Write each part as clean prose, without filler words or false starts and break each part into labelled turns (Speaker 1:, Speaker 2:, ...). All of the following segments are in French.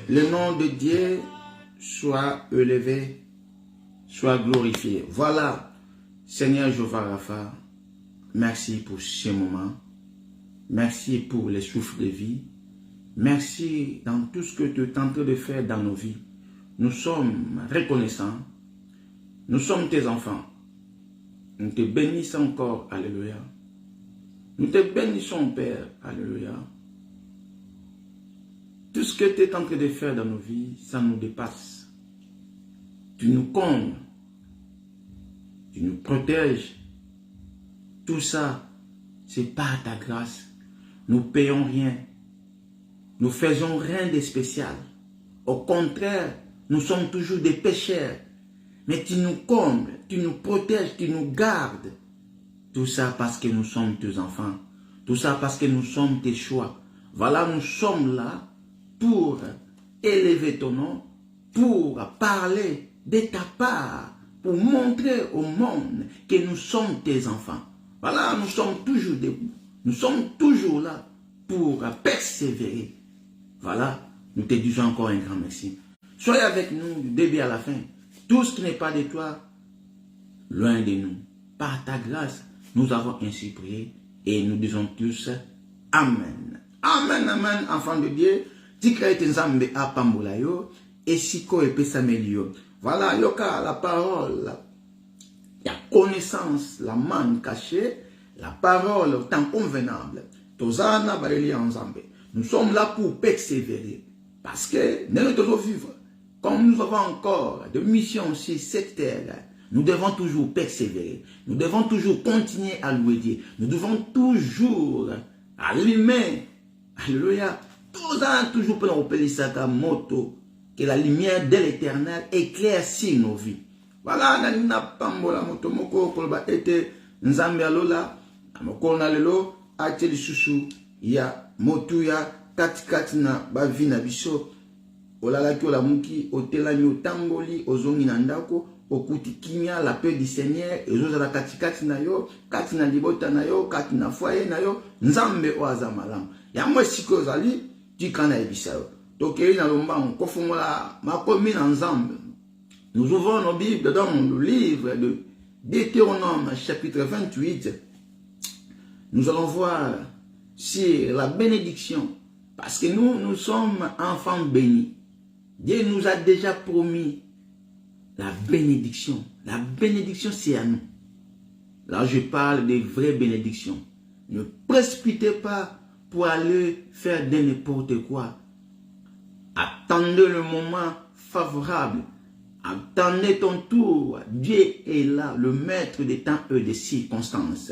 Speaker 1: le nom de Dieu soit élevé, soit glorifié. Voilà, Seigneur Jéhovah Rapha, merci pour ce moment. Merci pour les souffles de vie. Merci dans tout ce que tu es en train de faire dans nos vies. Nous sommes reconnaissants. Nous sommes tes enfants. Nous te bénissons encore. Alléluia. Nous te bénissons, Père. Alléluia. Tout ce que tu es en train de faire dans nos vies, ça nous dépasse. Tu nous combles. Tu nous protèges. Tout ça, c'est par ta grâce. Nous ne payons rien. Nous ne faisons rien de spécial. Au contraire, nous sommes toujours des pécheurs. Mais tu nous combles, tu nous protèges, tu nous gardes. Tout ça parce que nous sommes tes enfants. Tout ça parce que nous sommes tes choix. Voilà, nous sommes là pour élever ton nom, pour parler de ta part, pour montrer au monde que nous sommes tes enfants. Voilà, nous sommes toujours debout. Nous sommes toujours là pour persévérer. Voilà, nous te disons encore un grand merci. Soyez avec nous du début à la fin. Tout ce qui n'est pas de toi, loin de nous. Par ta grâce, nous avons ainsi prié et nous disons tous Amen. Amen, amen, enfant de Dieu. Nzambe apambola yo, esiko epesamelio. Voilà, yoka la parole, la connaissance, la manne cachée, la parole au temps convenable. Tozana bareli Nzambe. Nous sommes là pour persévérer. Parce que nous devons vivre. Comme nous avons encore de missions sur cette terre, nous devons toujours persévérer. Nous devons toujours continuer à louer Dieu. Nous devons toujours allumer. Alléluia. Toujours pour nous rappeler ça moto. Que la lumière de l'éternel éclaircit nos vies. Voilà, nanina pambola moto moko koloba ete nzambe alola moko na lelo ateli susu ya motu ya kati na bavi na biso olalaki olamuki otelani otamboli ozongi na ndako okuti kimia la paix du Seigneur ezozala kati na yo kati na libota na yo kati na foyer na yo nzambe oaza malamu ya mwesiko zali tikana ebisa yo tokeli na lombango kofungola makomi na nzambe. Nous ouvrons nos Bibles dans le livre de Deutéronome chapitre 28. Nous allons voir sur la bénédiction. Parce que nous sommes enfants bénis. Dieu nous a déjà promis la bénédiction. La bénédiction, c'est à nous. Là, je parle des vraies bénédictions. Ne précipitez pas pour aller faire de n'importe quoi. Attendez le moment favorable. Attendez ton tour. Dieu est là, le maître des temps et des circonstances.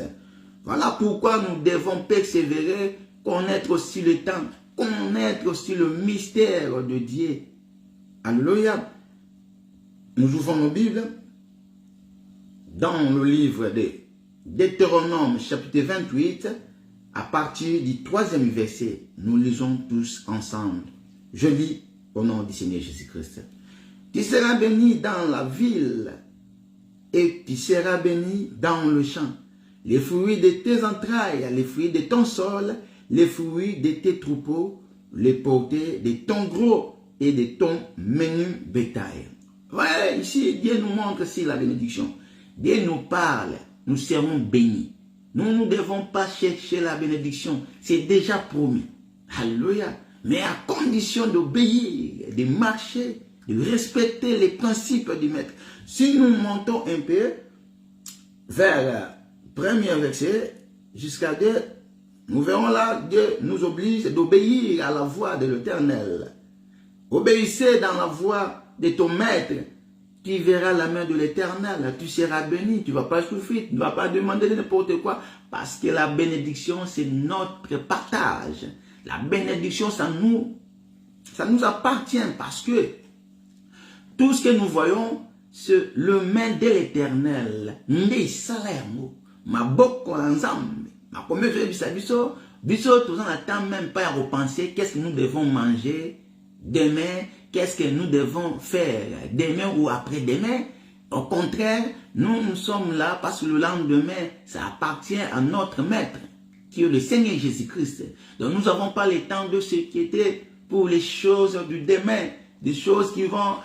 Speaker 1: Voilà pourquoi nous devons persévérer, connaître aussi le temps, connaître aussi le mystère de Dieu. Alléluia. Nous ouvrons nos Bibles dans le livre de Deutéronome chapitre 28, à partir du 3e verset. Nous lisons tous ensemble. Je lis au nom du Seigneur Jésus-Christ. Tu seras béni dans la ville et tu seras béni dans le champ. Les fruits de tes entrailles, les fruits de ton sol, les fruits de tes troupeaux, les portées de ton gros et de ton menu bétail. Voilà, ici, Dieu nous montre ici la bénédiction. Dieu nous parle, nous serons bénis. Nous ne devons pas chercher la bénédiction, c'est déjà promis. Alléluia. Mais à condition d'obéir, de marcher, de respecter les principes du maître. Si nous montons un peu vers le premier verset jusqu'à Dieu, nous verrons là, Dieu nous oblige d'obéir à la voix de l'Éternel. Obéissez dans la voix de ton maître, tu verras la main de l'Éternel, tu seras béni, tu ne vas pas souffrir, tu ne vas pas demander n'importe quoi, parce que la bénédiction, c'est notre partage. La bénédiction, ça nous appartient, parce que tout ce que nous voyons, c'est le main de l'Éternel. Ndi salaire ma boko ensemble. Ma combien de biso, tout ça n'attend même pas à repenser qu'est-ce que nous devons manger demain, qu'est-ce que nous devons faire demain ou après-demain. Au contraire, nous sommes là parce que le lendemain, ça appartient à notre maître, qui est le Seigneur Jésus-Christ. Donc nous n'avons pas le temps de ce qui était pour les choses du demain, des choses qui vont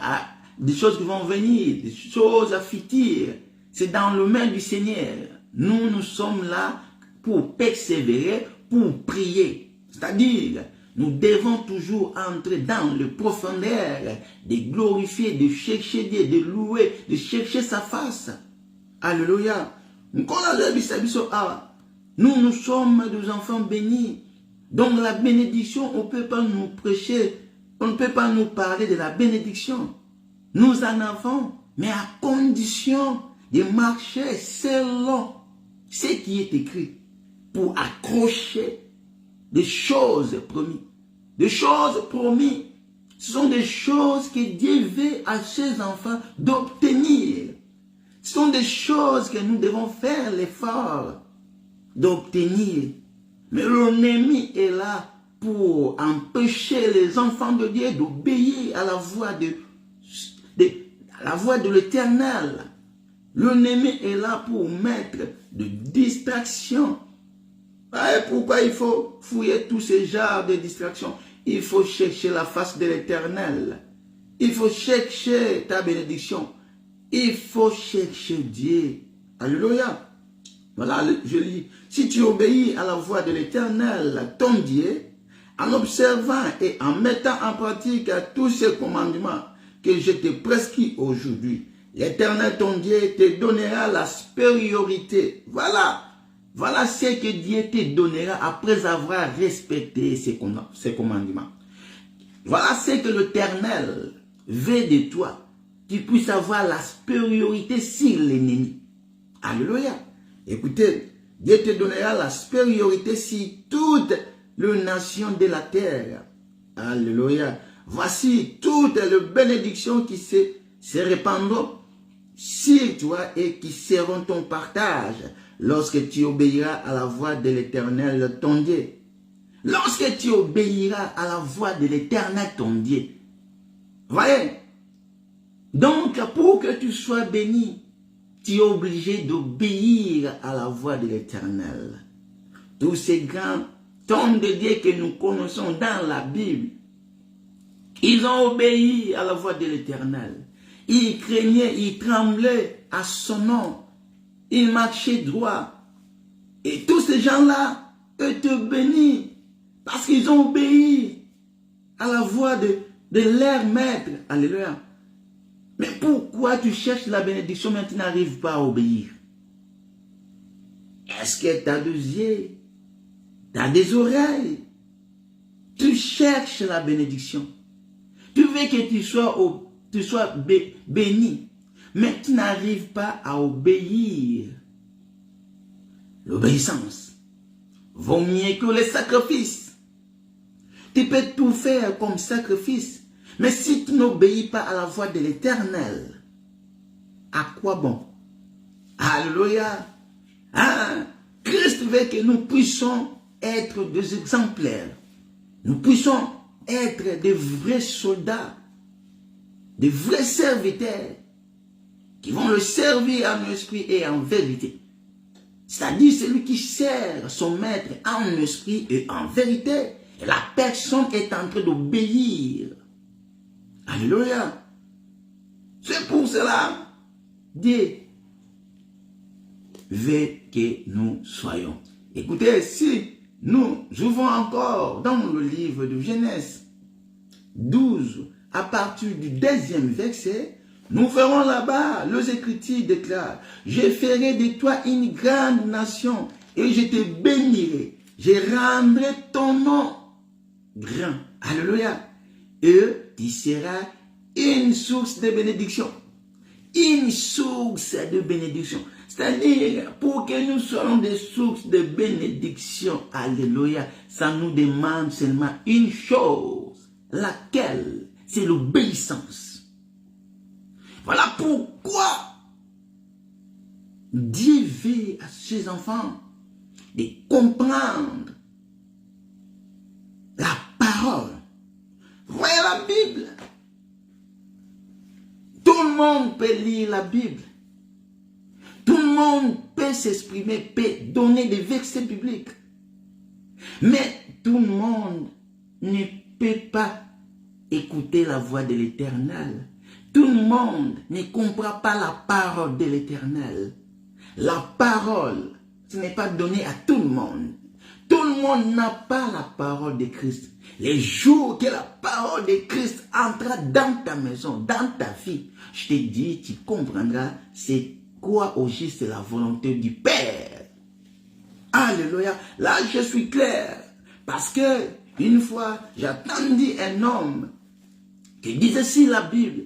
Speaker 1: venir, des choses à futur. C'est dans le main du Seigneur. Nous sommes là pour persévérer, pour prier. C'est-à-dire, nous devons toujours entrer dans le profondeur, de glorifier, de chercher Dieu, de louer, de chercher sa face. Alléluia. Nous sommes des enfants bénis. Donc la bénédiction, on ne peut pas nous prêcher, on ne peut pas nous parler de la bénédiction. Nous en avons, mais à condition de marcher selon ce qui est écrit pour accrocher des choses promises. Des choses promises, ce sont des choses que Dieu veut à ses enfants d'obtenir. Ce sont des choses que nous devons faire l'effort d'obtenir. Mais l'ennemi est là pour empêcher les enfants de Dieu d'obéir à la voix de l'Éternel. L'ennemi est là pour mettre de distractions. Et pourquoi il faut fouiller tous ces genres de distractions? Il faut chercher la face de l'Éternel. Il faut chercher ta bénédiction. Il faut chercher Dieu. Alléluia. Voilà, je lis. Si tu obéis à la voix de l'Éternel, ton Dieu, en observant et en mettant en pratique tous ces commandements que je te prescris aujourd'hui, l'Éternel, ton Dieu, te donnera la supériorité. Voilà. Voilà ce que Dieu te donnera après avoir respecté ses commandements. Voilà ce que l'Éternel veut de toi. Tu puisses avoir la supériorité sur l'ennemi. Alléluia. Écoutez, Dieu te donnera la supériorité sur toutes les nations de la terre. Alléluia. Voici toutes les bénédictions qui se répandront sur toi et qui seront ton partage lorsque tu obéiras à la voix de l'Éternel ton Dieu. Lorsque tu obéiras à la voix de l'Éternel ton Dieu. Voyez. Donc, pour que tu sois béni, tu es obligé d'obéir à la voix de l'Éternel. Tous ces grands hommes de Dieu que nous connaissons dans la Bible, ils ont obéi à la voix de l'Éternel. Ils craignaient, ils tremblaient à son nom. Ils marchaient droit. Et tous ces gens-là étaient bénis parce qu'ils ont obéi à la voix de leur maître. Alléluia. Mais pourquoi tu cherches la bénédiction mais tu n'arrives pas à obéir? Est-ce que tu as des yeux? Tu as des oreilles? Tu cherches la bénédiction. Tu veux que tu sois béni. Mais tu n'arrives pas à obéir. L'obéissance vaut mieux que les sacrifices. Tu peux tout faire comme sacrifice. Mais si tu n'obéis pas à la voix de l'Éternel, à quoi bon? Alléluia. Hein? Christ veut que nous puissions être des exemplaires. Nous puissions être des vrais soldats, des vrais serviteurs qui vont le servir en esprit et en vérité. C'est-à-dire celui qui sert son maître en esprit et en vérité. Et la personne est en train d'obéir. Alléluia. C'est pour cela, Dieu veut que nous soyons. Écoutez, si nous ouvrons encore dans le livre de Genèse 12, à partir du 2e verset, nous verrons là-bas, les Écritures déclarent, « Je ferai de toi une grande nation et je te bénirai. Je rendrai ton nom grand. » Alléluia. Et tu seras une source de bénédiction. Une source de bénédiction. C'est-à-dire, pour que nous soyons des sources de bénédiction, alléluia, ça nous demande seulement une chose, laquelle, c'est l'obéissance. Voilà pourquoi Dieu veut à ses enfants de comprendre la parole. Voyez la Bible. Tout le monde peut lire la Bible. Tout le monde peut s'exprimer, peut donner des versets bibliques. Mais tout le monde ne peut pas écouter la voix de l'Éternel. Tout le monde ne comprend pas la parole de l'Éternel. La parole, ce n'est pas donné à tout le monde. Tout le monde n'a pas la parole de Christ. Les jours que la parole de Christ entrera dans ta maison, dans ta vie, je te dis, tu comprendras c'est quoi au juste la volonté du Père. Alléluia. Là, je suis clair. Parce que, une fois, j'ai entendu un homme qui disait si la Bible,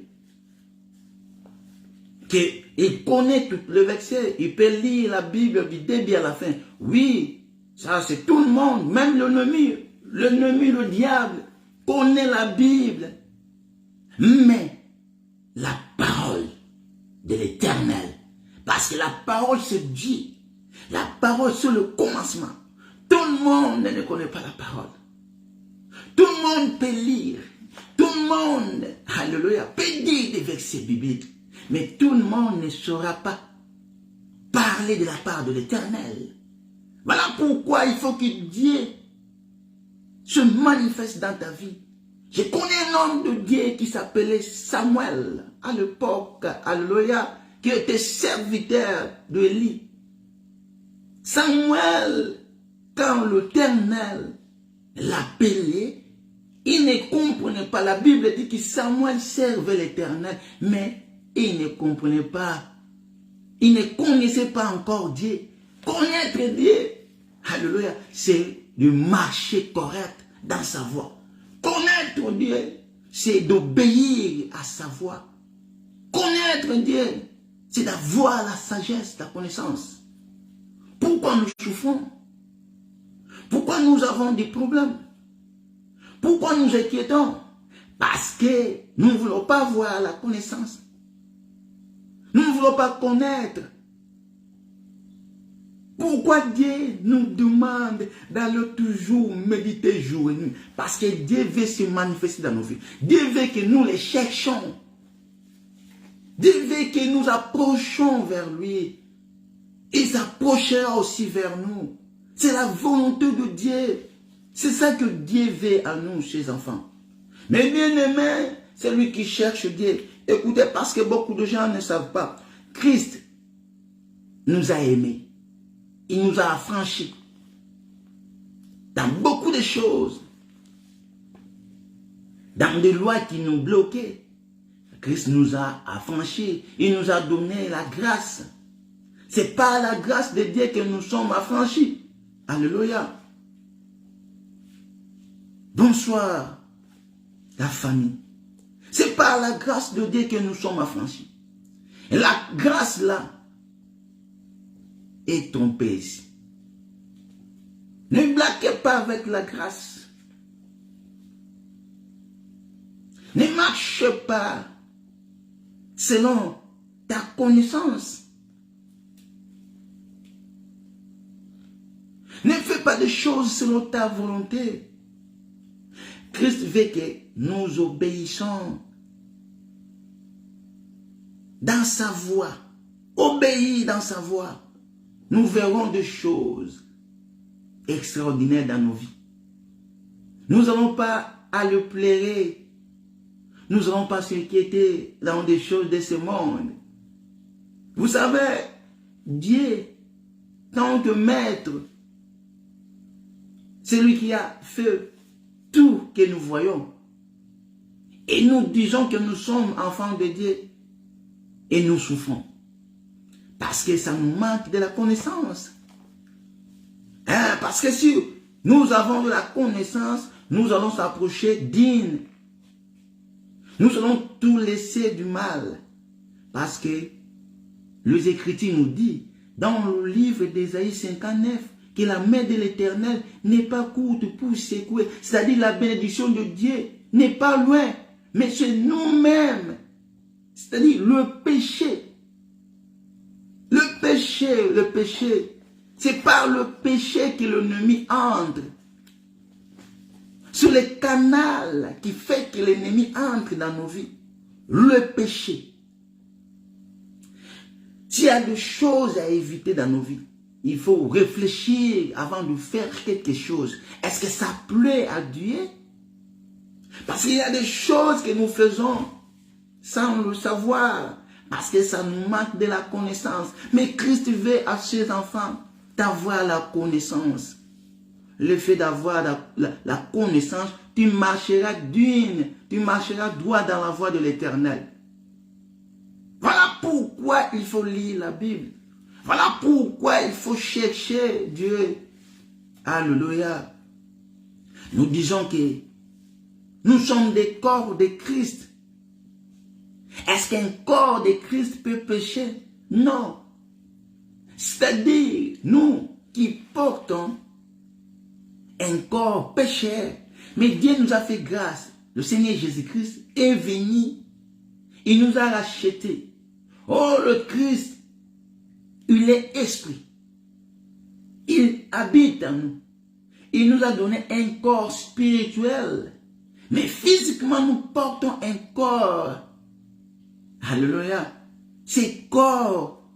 Speaker 1: qu'il connaît tout le verset, il peut lire la Bible du début à la fin. Oui, ça c'est tout le monde, même l'ennemi, le diable, connaît la Bible. Mais la parole de l'Éternel, parce que la parole c'est Dieu, la parole c'est le commencement. Tout le monde ne connaît pas la parole. Tout le monde peut lire, tout le monde, alléluia, peut dire des versets bibliques. Mais tout le monde ne saura pas parler de la part de l'Éternel. Voilà pourquoi il faut que Dieu se manifeste dans ta vie. Je connais un homme de Dieu qui s'appelait Samuel à l'époque, alléluia, qui était serviteur de Élie. Samuel, quand l'Éternel l'appelait, il ne comprenait pas. La Bible dit que Samuel servait l'Éternel, mais il ne comprenait pas. Il ne connaissait pas encore Dieu. Connaître Dieu, alléluia, c'est de marcher correct dans sa voie. Connaître Dieu, c'est d'obéir à sa voix. Connaître Dieu, c'est d'avoir la sagesse, la connaissance. Pourquoi nous souffrons? Pourquoi nous avons des problèmes? Pourquoi nous inquiétons? Parce que nous ne voulons pas avoir la connaissance. Nous ne voulons pas connaître. Pourquoi Dieu nous demande d'aller toujours méditer jour et nuit? Parce que Dieu veut se manifester dans nos vies. Dieu veut que nous les cherchions. Dieu veut que nous approchions vers lui. Il s'approchera aussi vers nous. C'est la volonté de Dieu. C'est ça que Dieu veut à nous, ses enfants. Mais bien aimé, c'est lui qui cherche Dieu. Écoutez, parce que beaucoup de gens ne savent pas. Christ nous a aimés. Il nous a affranchis. Dans beaucoup de choses. Dans des lois qui nous bloquaient. Christ nous a affranchis. Il nous a donné la grâce. C'est par la grâce de Dieu que nous sommes affranchis. Alléluia. Bonsoir, la famille. C'est par la grâce de Dieu que nous sommes affranchis. Et la grâce là est trompée ici. Ne blaguez pas avec la grâce. Ne marche pas selon ta connaissance. Ne fais pas de choses selon ta volonté. Christ veut que nous obéissons dans sa voie. Obéir dans sa voie. Nous verrons des choses extraordinaires dans nos vies. Nous n'allons pas à le plairer. Nous n'allons pas s'inquiéter dans des choses de ce monde. Vous savez, Dieu, tant que maître, c'est lui qui a fait tout que nous voyons. Et nous disons que nous sommes enfants de Dieu. Et nous souffrons. Parce que ça nous manque de la connaissance. Hein? Parce que si nous avons de la connaissance, nous allons s'approcher digne. Nous allons tout laisser du mal. Parce que les Écritures nous disent, dans le livre d'Ésaïe 59, que la main de l'Éternel n'est pas courte pour secouer. C'est-à-dire la bénédiction de Dieu n'est pas loin, mais c'est nous-mêmes. C'est-à-dire le péché. Le péché. C'est par le péché que l'ennemi entre. Sur le canal qui fait que l'ennemi entre dans nos vies. Le péché. S'il y a des choses à éviter dans nos vies, il faut réfléchir avant de faire quelque chose. Est-ce que ça plaît à Dieu? Parce qu'il y a des choses que nous faisons sans le savoir. Parce que ça nous manque de la connaissance. Mais Christ veut à ses enfants d'avoir la connaissance. Le fait d'avoir la connaissance, tu marcheras droit dans la voie de l'Éternel. Voilà pourquoi il faut lire la Bible. Voilà pourquoi il faut chercher Dieu. Alléluia. Nous disons que nous sommes des corps de Christ. Est-ce qu'un corps de Christ peut pécher? Non. C'est-à-dire, nous qui portons un corps pécheur, mais Dieu nous a fait grâce. Le Seigneur Jésus-Christ est venu. Il nous a rachetés. Oh, le Christ, il est esprit. Il habite en nous. Il nous a donné un corps spirituel. Mais physiquement, nous portons un corps. Alléluia. Ce corps,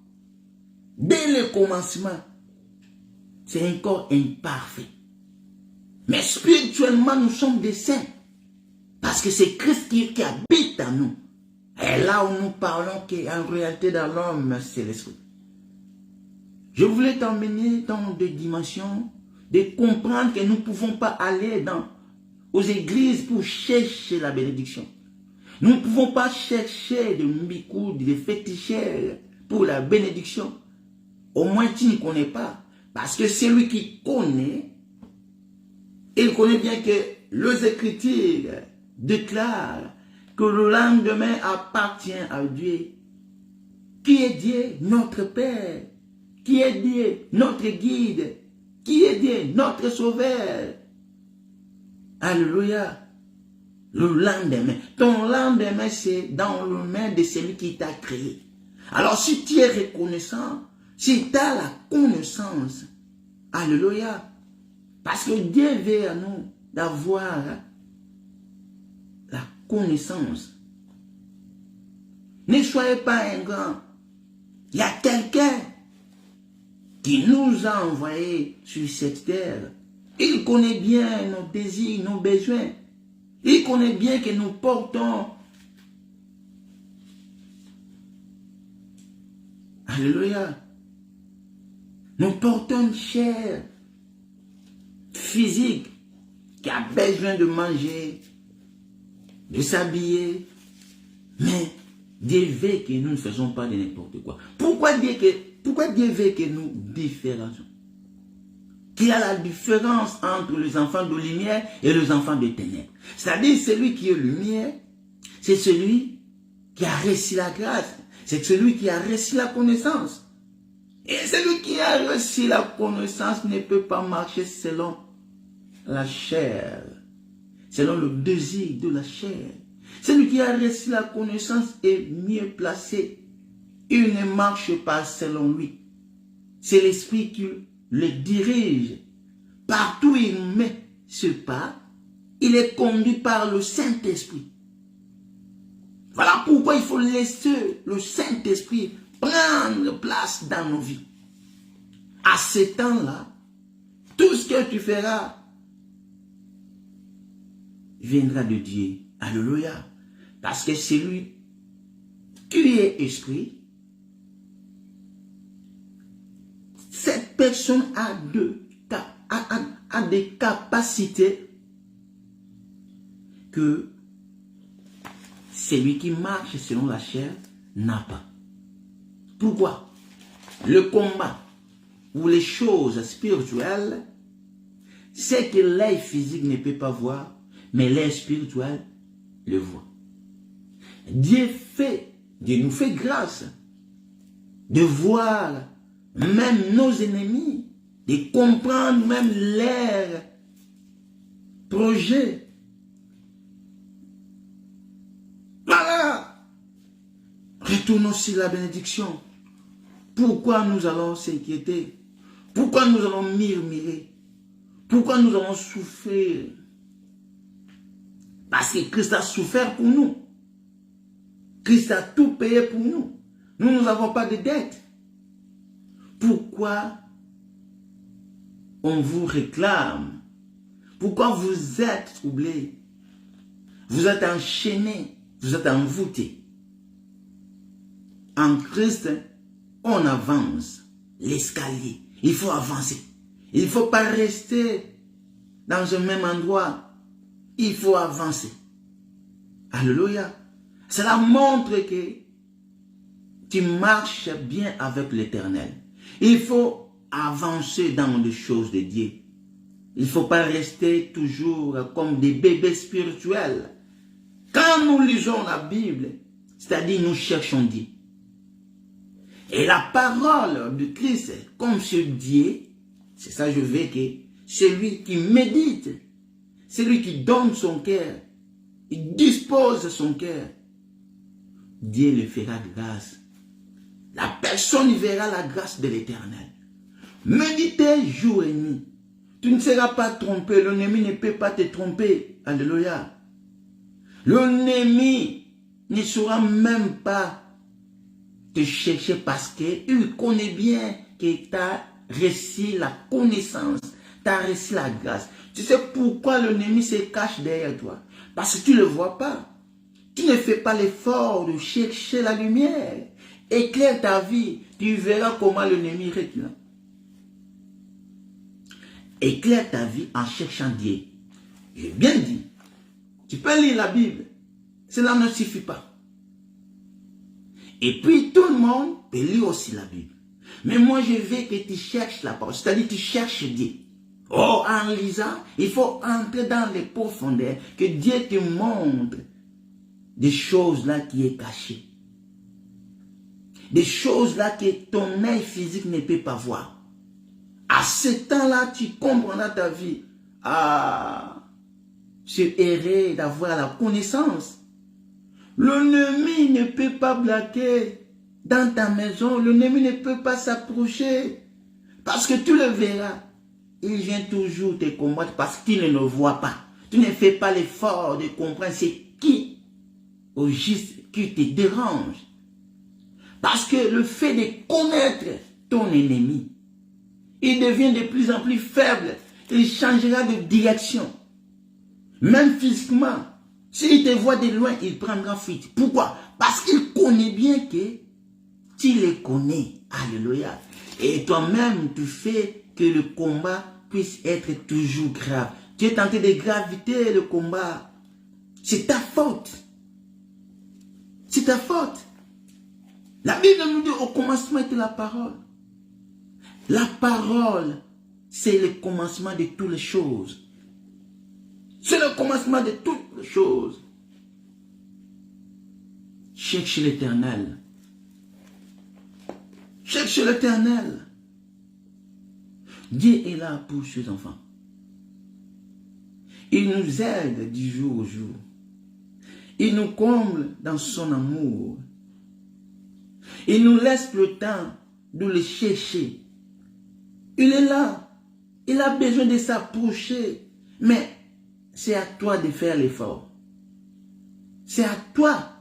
Speaker 1: dès le commencement, c'est un corps imparfait. Mais spirituellement, nous sommes des saints. Parce que c'est Christ qui habite en nous. Et là où nous parlons qu'en réalité dans l'homme, c'est l'esprit. Je voulais t'emmener dans des dimensions, de comprendre que nous ne pouvons pas aller aux églises pour chercher la bénédiction. Nous ne pouvons pas chercher de mbikou, de féticheurs pour la bénédiction. Au moins tu ne connais pas. Parce que celui qui connaît, il connaît bien que les Écritures déclarent que le lendemain appartient à Dieu. Qui est Dieu? Notre Père. Qui est Dieu? Notre guide. Qui est Dieu? Notre Sauveur. Alléluia. Le lendemain. Ton lendemain, c'est dans le main de celui qui t'a créé. Alors, si tu es reconnaissant, si tu as la connaissance, alléluia. Parce que Dieu veut à nous d'avoir la connaissance. Ne soyez pas un grand. Il y a quelqu'un qui nous a envoyés sur cette terre. Il connaît bien nos désirs, nos besoins. Il connaît bien que nous portons, alléluia, nous portons une chair physique qui a besoin de manger, de s'habiller, mais Dieu veut que nous ne faisons pas de n'importe quoi. Pourquoi Dieu veut que nous différencions? Qu'il y a la différence entre les enfants de lumière et les enfants de ténèbres. C'est-à-dire, celui qui est lumière, c'est celui qui a reçu la grâce. C'est celui qui a reçu la connaissance. Et celui qui a reçu la connaissance ne peut pas marcher selon la chair, selon le désir de la chair. Celui qui a reçu la connaissance est mieux placé. Il ne marche pas selon lui. C'est l'esprit qui le dirige. Partout où il met ce pas, il est conduit par le Saint-Esprit. Voilà pourquoi il faut laisser le Saint-Esprit prendre place dans nos vies. À ce temps-là, tout ce que tu feras viendra de Dieu. Alléluia. Parce que c'est lui qui est esprit. Cette personne a des capacités que celui qui marche selon la chair n'a pas. Pourquoi? Le combat ou les choses spirituelles, c'est que l'œil physique ne peut pas voir, mais l'œil spirituel le voit. Dieu nous fait grâce de voir même nos ennemis, de comprendre même leurs projets. Voilà. Retournons sur la bénédiction. Pourquoi nous allons s'inquiéter? Pourquoi nous allons murmurer? Pourquoi nous allons souffrir? Parce que Christ a souffert pour nous. Christ a tout payé pour nous. Nous n'avons pas de dette. Pourquoi on vous réclame? Pourquoi vous êtes troublés? Vous êtes enchaîné, vous êtes envoûté. En Christ, on avance l'escalier. Il faut avancer. Il ne faut pas rester dans un même endroit. Il faut avancer. Alléluia. Cela montre que tu marches bien avec l'Éternel. Il faut avancer dans les choses de Dieu. Il ne faut pas rester toujours comme des bébés spirituels. Quand nous lisons la Bible, c'est-à-dire nous cherchons Dieu. Et la parole de Christ, comme ce Dieu, c'est ça je veux que celui qui médite, celui qui donne son cœur, il dispose son cœur, Dieu le fera grâce. La personne verra la grâce de l'Éternel. Méditez jour et nuit. Tu ne seras pas trompé. L'ennemi ne peut pas te tromper. Alléluia. L'ennemi ne saura même pas te chercher parce qu'il connaît bien que tu as reçu la connaissance, tu as reçu la grâce. Tu sais pourquoi l'ennemi se cache derrière toi? Parce que tu ne le vois pas. Tu ne fais pas l'effort de chercher la lumière. Éclaire ta vie, tu verras comment l'ennemi réclame. Éclaire ta vie en cherchant Dieu. J'ai bien dit, tu peux lire la Bible, cela ne suffit pas. Et puis tout le monde peut lire aussi la Bible. Mais moi je veux que tu cherches la parole, c'est-à-dire tu cherches Dieu. Oh, en lisant, il faut entrer dans les profondeurs, que Dieu te montre des choses là qui est cachées. Des choses là que ton œil physique ne peut pas voir. À ce temps-là, tu comprendras ta vie. Ah, c'est erré d'avoir la connaissance. L'ennemi ne peut pas blaguer dans ta maison. L'ennemi ne peut pas s'approcher. Parce que tu le verras. Il vient toujours te combattre parce qu'il ne le voit pas. Tu ne fais pas l'effort de comprendre c'est qui, au juste, qui te dérange. Parce que le fait de connaître ton ennemi, il devient de plus en plus faible. Il changera de direction. Même physiquement. S'il te voit de loin, il prendra fuite. Pourquoi? Parce qu'il connaît bien que tu le connais. Alléluia. Et toi-même, tu fais que le combat puisse être toujours grave. Tu es tenté de graviter le combat. C'est ta faute. C'est ta faute. La Bible nous dit au commencement était la parole. La parole, c'est le commencement de toutes les choses. C'est le commencement de toutes les choses. Cherche l'Éternel. Cherche l'Éternel. Dieu est là pour ses enfants. Il nous aide du jour au jour. Il nous comble dans son amour. Il nous laisse le temps de le chercher. Il est là. Il a besoin de s'approcher. Mais c'est à toi de faire l'effort. C'est à toi.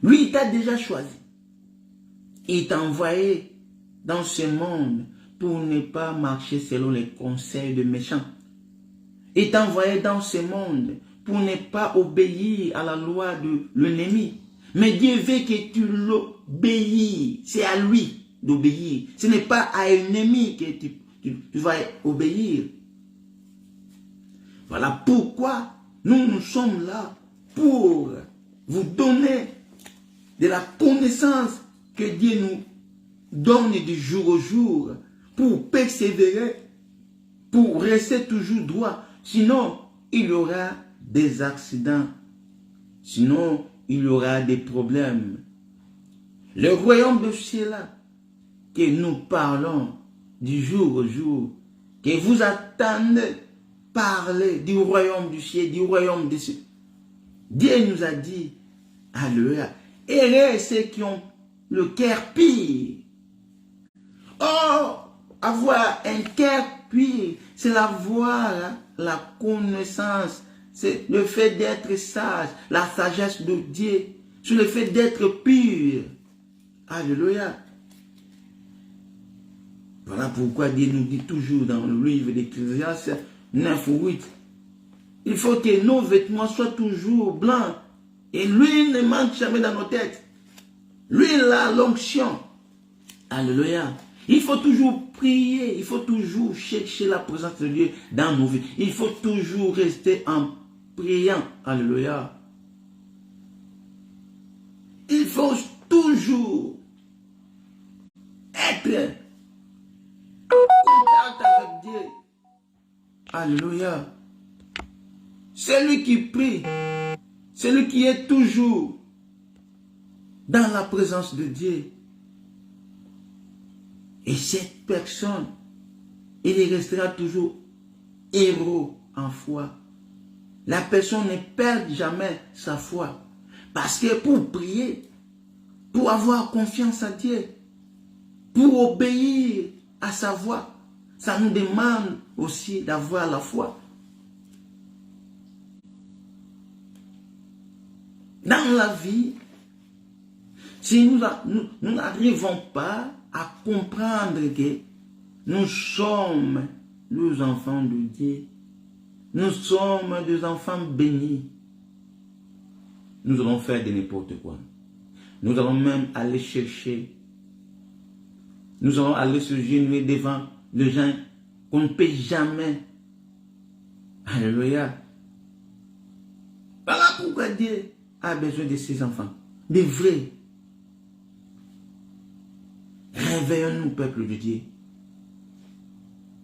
Speaker 1: Lui, il t'a déjà choisi. Il t'a envoyé dans ce monde pour ne pas marcher selon les conseils de méchants. Il t'a envoyé dans ce monde pour ne pas obéir à la loi de l'ennemi. Mais Dieu veut que tu l'obéis. C'est à lui d'obéir. Ce n'est pas à un ennemi que tu vas obéir. Voilà pourquoi nous sommes là pour vous donner de la connaissance que Dieu nous donne de jour au jour pour persévérer, pour rester toujours droit. Sinon, il y aura des accidents. Sinon, il y aura des problèmes. Le royaume de ciel-là, que nous parlons du jour au jour, que vous attendez parler du royaume du ciel, du royaume des cieux. Dieu nous a dit, alléluia, heureux ceux qui ont le cœur pur. Oh, avoir un cœur pur, c'est avoir la connaissance, c'est le fait d'être sage, la sagesse de Dieu, c'est le fait d'être pur. Alléluia. Voilà pourquoi Dieu nous dit toujours dans le livre d'Ecclésiaste 9 ou 8, Il faut que nos vêtements soient toujours blancs. Et l'huile ne manque jamais dans nos têtes. L'huile a l'onction. Alléluia. Il faut toujours prier. Il faut toujours chercher la présence de Dieu dans nos vies. Il faut toujours rester en priant. Alléluia. Il faut toujours être en contact avec Dieu. Alléluia. Celui qui prie, celui qui est toujours dans la présence de Dieu. Et cette personne, il restera toujours héros en foi. La personne ne perd jamais sa foi. Parce que pour prier, pour avoir confiance en Dieu, pour obéir à sa voix, ça nous demande aussi d'avoir la foi. Dans la vie, si nous n'arrivons pas à comprendre que nous sommes les enfants de Dieu, nous sommes des enfants bénis, nous allons faire de n'importe quoi. Nous allons même aller chercher, nous allons aller se genouiller devant les gens qu'on ne peut jamais. Alléluia. Voilà pourquoi Dieu a besoin de ses enfants, des vrais. Réveillons-nous, peuple de Dieu.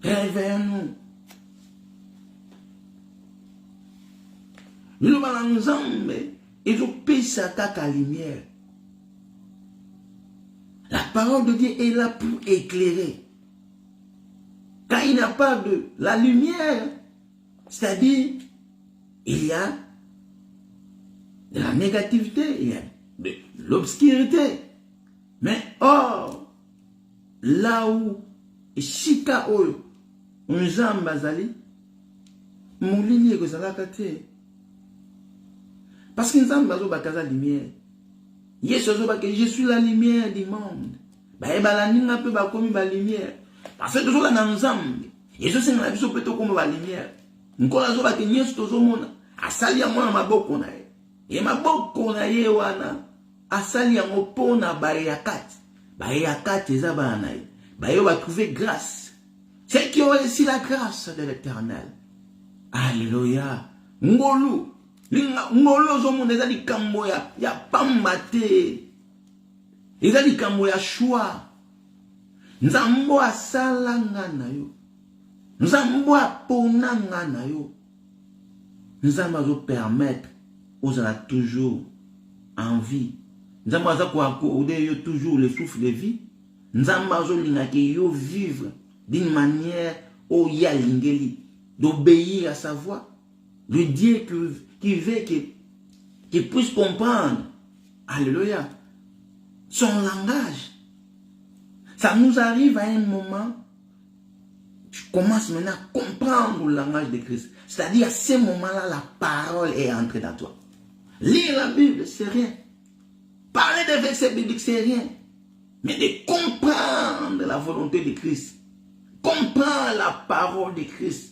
Speaker 1: Réveillons-nous. Nous allons ensemble. Ils ont payé sa caca lumière. La parole de Dieu est là pour éclairer. Quand il n'y a pas de la lumière, c'est-à-dire, il y a de la négativité, il y a de l'obscurité. Mais or, là où Shika Oyo, Nzamba Zali, Moulini Gozalakate. Parce que Nzamba Zo Bakaza lumière. Je suis la lumière du monde. Balanina peut bakomi ba lumière. Parce que toujours la Nzambe. Et je sais que la vie peut être comme la lumière. Nkola Zo Bake Nyes Tozo Mona. Asali ya mwana maboko na ye. Et maboko na ye wana. Asali ya mopona bayakati. Bayakati eza bana ye. Bayo va trouver grâce. C'est qui ont reçu la grâce de l'Éternel. Alléluia. Ngolu. Ngolu zomo eza likambo ya pamba te. Eza likambo ya choix. Nzambo asala nga na yo. Nzambo apona nga na yo. Nzambo azo permettre aux gens toujours en vie. Nzambo azo accorder yo toujours le souffle de vie. Nzambo azo linga ke yo vivre d'une manière au yalingeli, d'obéir à sa voix. Le Dieu qui veut qu'il puisse comprendre, alléluia, son langage. Ça nous arrive à un moment, tu commences maintenant à comprendre le langage de Christ. C'est-à-dire à ce moment-là, la parole est entrée dans toi. Lire la Bible, c'est rien. Parler des versets bibliques, c'est rien. Mais de comprendre la volonté de Christ, comprendre la parole de Christ,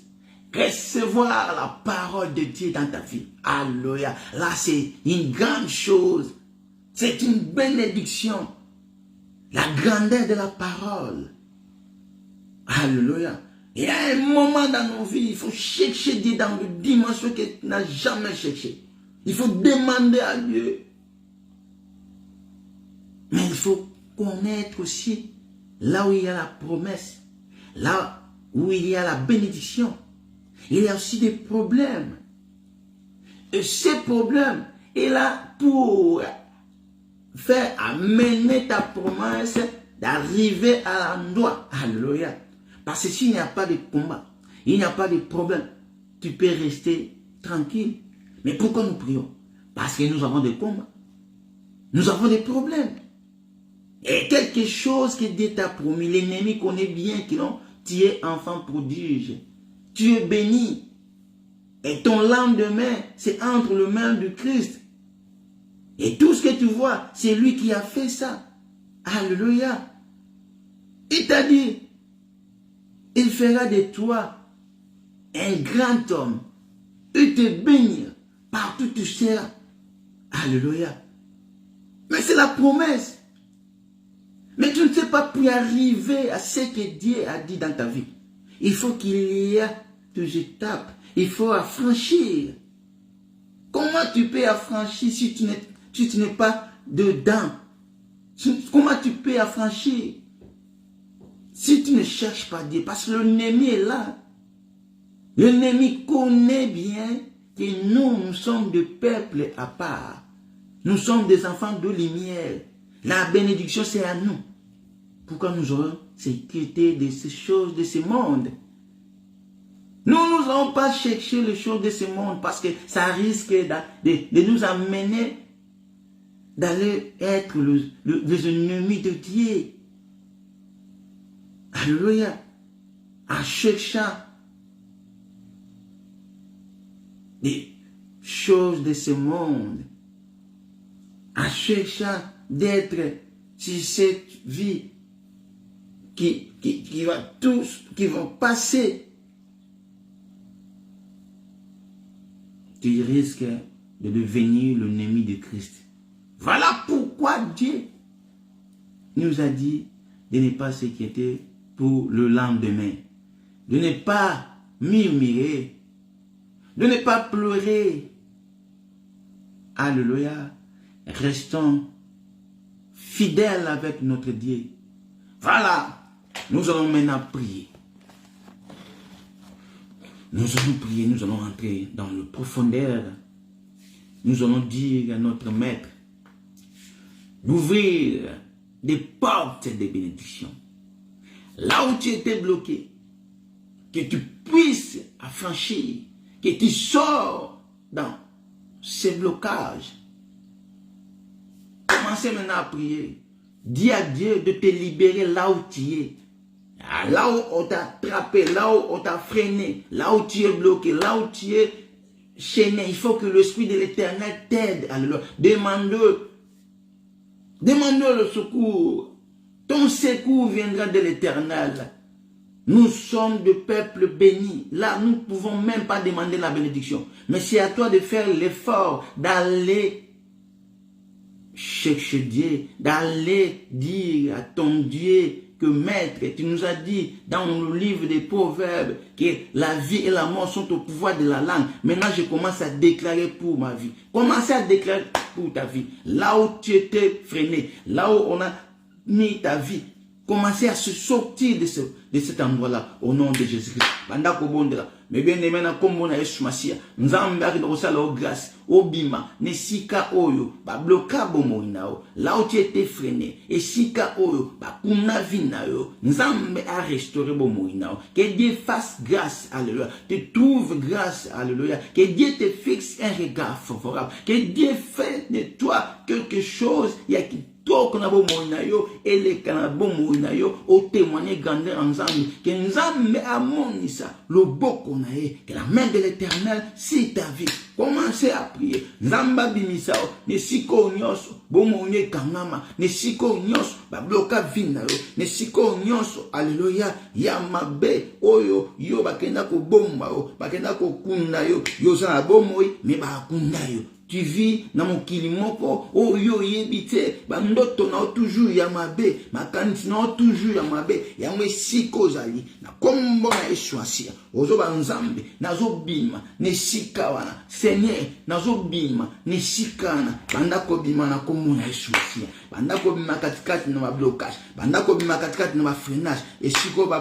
Speaker 1: recevoir la parole de Dieu dans ta vie. Alléluia. Là, c'est une grande chose. C'est une bénédiction. La grandeur de la parole. Alléluia. Il y a un moment dans nos vies, il faut chercher Dieu dans une dimension que tu n'as jamais cherché. Il faut demander à Dieu. Mais il faut connaître aussi là où il y a la promesse, là où il y a la bénédiction. Il y a aussi des problèmes. Et ces problèmes, il est là pour faire amener ta promesse d'arriver à l'endroit. Alléluia. Parce que s'il n'y a pas de combat, il n'y a pas de problème, tu peux rester tranquille. Mais pourquoi nous prions? Parce que nous avons des combats. Nous avons des problèmes. Et quelque chose que Dieu t'a promis, l'ennemi connaît bien que non, tu es enfant prodige. Tu es béni. Et ton lendemain, c'est entre les mains du Christ. Et tout ce que tu vois, c'est lui qui a fait ça. Alléluia. Il t'a dit, il fera de toi un grand homme, Il te bénit. Partout tu seras. Alléluia. Mais c'est la promesse. Mais tu ne sais pas pour y arriver à ce que Dieu a dit dans ta vie. Il faut qu'il y ait des étapes. Il faut affranchir. Comment tu peux affranchir si tu n'es pas dedans? Comment tu peux affranchir si tu ne cherches pas Dieu? Parce que l'ennemi est là. L'ennemi connaît bien que nous sommes des peuples à part. Nous sommes des enfants de lumière. La bénédiction, c'est à nous. Pourquoi nous aurons sécurité de ces choses de ce monde? Nous n'allons pas chercher les choses de ce monde parce que ça risque de nous amener d'aller être les ennemis de Dieu. Alléluia. En cherchant des choses de ce monde, en cherchant d'être sur cette vie qui vont passer, tu risques de devenir l'ennemi de Christ. Voilà pourquoi Dieu nous a dit de ne pas s'inquiéter pour le lendemain, de ne pas murmurer, de ne pas pleurer. Alléluia. Restons fidèles avec notre Dieu. Voilà. Nous allons maintenant prier. Nous allons prier, nous allons entrer dans le profondeur. Nous allons dire à notre Maître d'ouvrir des portes de bénédiction. Là où tu étais bloqué, que tu puisses affranchir, que tu sors dans ces blocages. Commencez maintenant à prier. Dis à Dieu de te libérer là où tu es. Là où on t'a attrapé, là où on t'a freiné, là où tu es bloqué, là où tu es chaîné. Il faut que l'Esprit de l'Éternel t'aide. Demande-le le secours. Ton secours viendra de l'Éternel. Nous sommes de peuple béni. Là, nous ne pouvons même pas demander la bénédiction. Mais c'est à toi de faire l'effort d'aller chercher Dieu, d'aller dire à ton Dieu que Maître, tu nous as dit dans le livre des Proverbes que la vie et la mort sont au pouvoir de la langue. Maintenant, je commence à déclarer pour ma vie. Commencez à déclarer pour ta vie. Là où tu étais freiné, là où on a mis ta vie, commencez à se sortir de cet endroit-là au nom de Jésus-Christ. Mais bien aimé, comme on a Yeshua, nous avons la grâce, obima, ne sika oyo, ba bloka bomoinao, là où tu étais freiné, et sika oyo, ba kuna vinao, nous avons à restaurer bomoinao, que Dieu fasse grâce, alléluia, te trouve grâce, alléluia, que Dieu te fixe un regard favorable, que Dieu fait de toi quelque chose, il y a qui toi qu'on a beau moinayo et les canabons moinayo au témoigner grandeur ensemble que nous avons à monisa le beau qu'on a que la main de l'Éternel c'est ta vie. Commencez à prier. Nzamba bimisao ne siko nyoso bon moine kanama ne siko nyoso ba bloka vinayo ne siko nyoso alléluia ya mabe oyo yo bakenda ko bomba yo bakenda ko kunda yo yo za bomoi me ba kunda yo. Tu vis dans mon kilimoko, oh yo yebite, bandoto na toujours yamabe, makanti na toujours yamabe, yamwe siko zali, na kombo na eswasia, ozo banzambe, nazo bima, ne sikawana, Seigneur, nazo bima, ne sikana, bandako bima na kombo na eswasia, bandako bima katikati na blocage, bandako bima katikati na freinage, esiko ba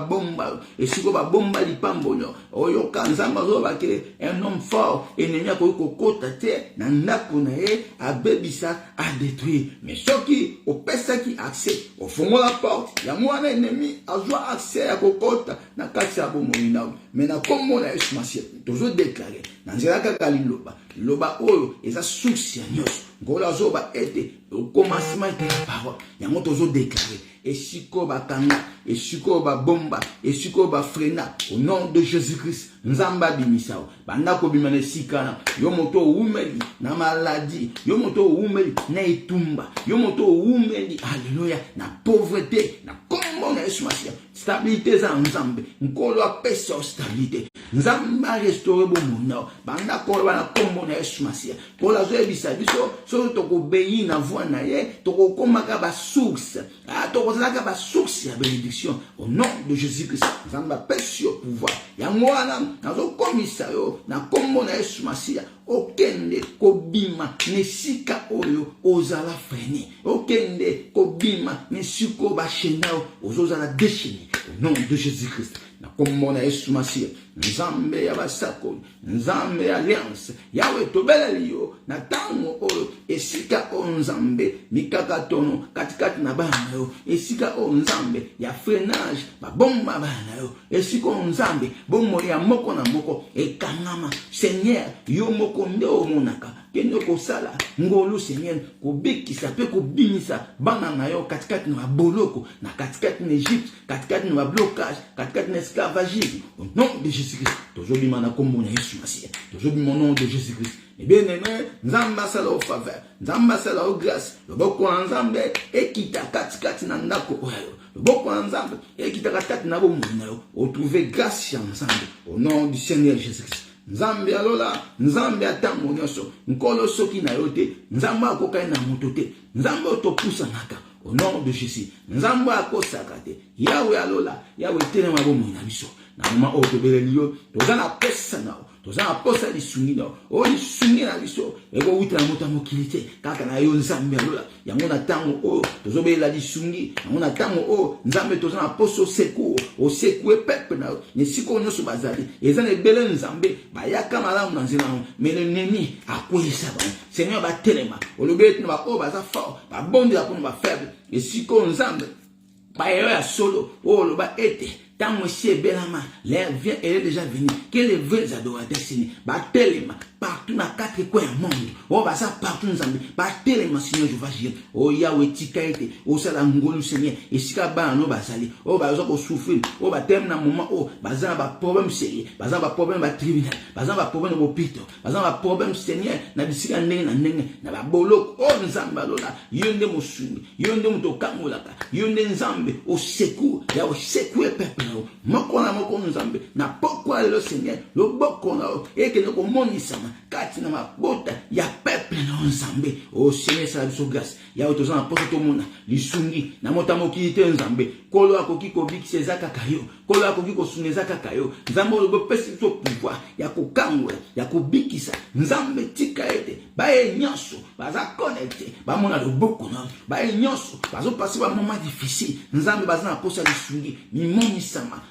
Speaker 1: bomba lipambonyo, oyo kanzamba zo bakele, un homme fort, ennemi ko kokota te, na ndako na ye abebisa a détruire mais soki opesa ki accès au fond la porte ya mwana ennemi azwa accès ya kokota na kati ya bomoina mais na kombo na Yesu Masiya toujours déclarer na nzela kaka liloba oyo eza source ya nyonso ngola zoba ete au commencement de la parole yango toujours déclarer et siko bakanga et siko ba bomba et siko ba frena au nom de Jésus-Christ nzamba bimisao bandako bimane sikana yo moto umeli na maladie yo moto umeli na itumba yo moto umeli alléluia na pauvreté na kombo na Yesu Masiya stabilité za nzambe nkolo apesa stabilité nzamba restaurer bomona banda ko bana kombo na Yesu Masia ko la zo ebisa biso so to ko beyi na voix na ye to ko komaka ba source to ko zaka ba source ya bénédiction au nom de Jésus-Christ nzamba pesi au pouvoir ya mwana na zo komisa yo na kombo na Yesu Masia okende kobima nesika oyo ozala freni okende kobima nesiko ba chenao ozozala déchaîné au nom de Jésus-Christ na kombo na Yesu Masia nzambe ya basako nzambe ya alliance yawe tobeleli yo na tango oyo esika o nzambe mikaka tono katikati na bana yo esika o nzambe ya freinage babomba bana yo esika o nzambe bomoli ya moko na moko ekangama Seigneur yo moko nde omonaka kende kosala ngolu Seigneur kobikisa pe kobimisa bana na yo katikati na boloko na katikati na Egypte katikati na blocage katikati na esclavagisme au nom de Jésus-Christ tozobima na kombo na Yesu Masia tozobima au nom de Jésus-Christ et bien aimé nzamba sala au faveur nzamba sala au grâce loboko na nzambe ekita katikati na ndako oyo loboko na nzambe ekita katikati na bomoi na yo otrouver grâce ya nzambe au nom du Seigneur Jésus-Christ nzambe alola nzambe atango nyonso nkolo soki na yo te nzambe akokai na moto te nzambe otopusanaka au nom de Jésus nzambe akosaka te yawe alola yawe telema bomoi na biso na moma oyo tobeleli yo toza na pesa na yo toza na posa lisungi na yo oyo lisungi na biso ekowuta na moto ya mokili te kaka na yo nzambe alola yango na ntango oyo tozobelela lisungi yango na ntango oyo nzambe toza na posa osekue pepe na yo esika oyo nyonso bazali eza na ebele nzambe bayaka malamu na nzela yango me lenemi akweyisa bango Seigneur batelema olobi ete na baoyo baza fort babondela mpona bafaible esika oyo nzambe bayeyo ya solo oyo oloba ete tant monsieur Belama, l'air vient, elle est déjà venue. Que les vrais adorateurs Seigneur, batelema partout dans quatre coins du monde. Oh, bah ça partout nous amène. Batelema Seigneur, je vais agir. Oh, Yahweh tikaite, oh ça la ngolu Seigneur. Et si ka ba no basali, oh bah ça ko souffrir. Oh bah thème na moment oh, bah ça ba problème sérieux, bah ça ba problème ba tribunal, bah ça ba problème au hôpital, bah ça ba problème Seigneur na bisika ndenge na ndenge na ba boloko. Oh nzamba lola, yonde mosungi, yonde mutokangolaka, yonde nzambe au secours, Yahweh secours peuple. Moko na moko nzambe na pokwa le Seigneur lo boko na e ke no komonisama kati na mabota ya peuple na nzambe o Seigneur sa biso grâce ya otoza na poto mona lisungi na mota mokili te nzambe kolo akoki ko bikisa zaka kayo kolo akoki ko suneza kayo nzambe lo bopesi to pouvoir ya kokangwa ya kubikisa nzambe tika ete bae nyonso baza connecté ba mona lo boko na bae nyonso bazo passer ba moment difficile nzambe baza na posa lisungi mimoni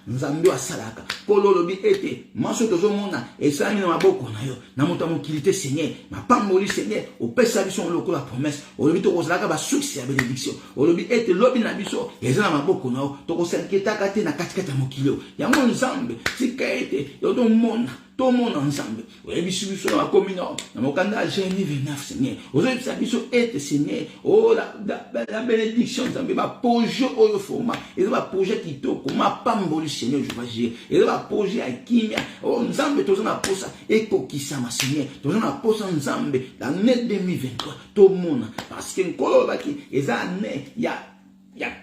Speaker 1: nzambe asalaka kolo lobi ete maso tozomona esami na maboko na yo na moto mokili te Seigneur mapamboli Seigneur opesa biso lokola promesse olobi tokozalaka ba succès ya bénédiction olobi ete lobi na biso eza na maboko na yo tokosanketaka te na katikati ya mokili yango nzambe tika ete yo tomona tomona nzambe oyebiso biso na bakomina na mokanda Jérémie 29 Seigneur ozobisa biso ete Seigneur oh la bénédiction nzambe ba projet oyo format eza ba projet kitoko mapamboli Seigneur je vais gérer eza ba projet ya kimia oh nzambe toza na posa ekokisama Seigneur toza na posa nzambe l'année 2023 tomona parce que nkolo baki eza année ya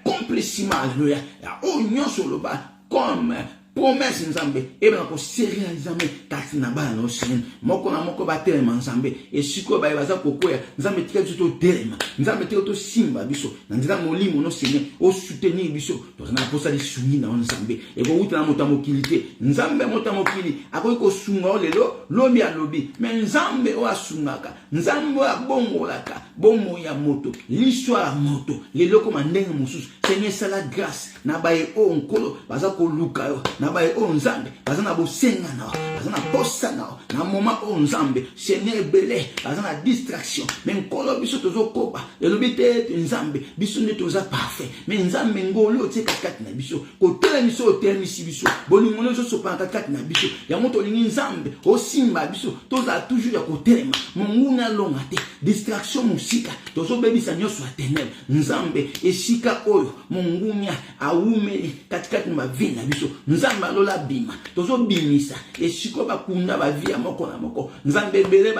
Speaker 1: complètement alléluia ya o nyonso loba comme promesse nzambe eba ko serializame kati na bana no Seigneur moko na moko batelema nzambe esiko ba baza kokoya nzambe tika biso to telema nzambe tika to simba biso na nzela molimo no Seigneur o soutenir biso to na posa li sungi na nzambe e ko uta na motamo kilite nzambe motamo kili akoyi ko sunga lelo lobi alobi mais nzambe o asungaka nzambe abongolaka bomo ya moto l'histoire moto lelo ko mandenge mususu Seigneur sala grâce na bae o nkolo baza ko luka yo na bae o nzambe baza na bosenga na baza na posa na moment o nzambe Seigneur belé baza na distraction mais nkolo biso tozokoba elobi te nzambe biso ne toza parfait mais nzambe ngolo te kakati na biso ko tela biso o termisi biso bolingo no so pa kakati na biso ya moto lingi nzambe o simba biso toza toujours ya ko telema monguna longa te distraction musika tozobebisa nyonso ya ténèbres nzambe esika oyo mongunya awumeli katikati na vie na biso nzambe alola bima tozobimisa esiko bakunda ba vie ya moko na moko nzambe belé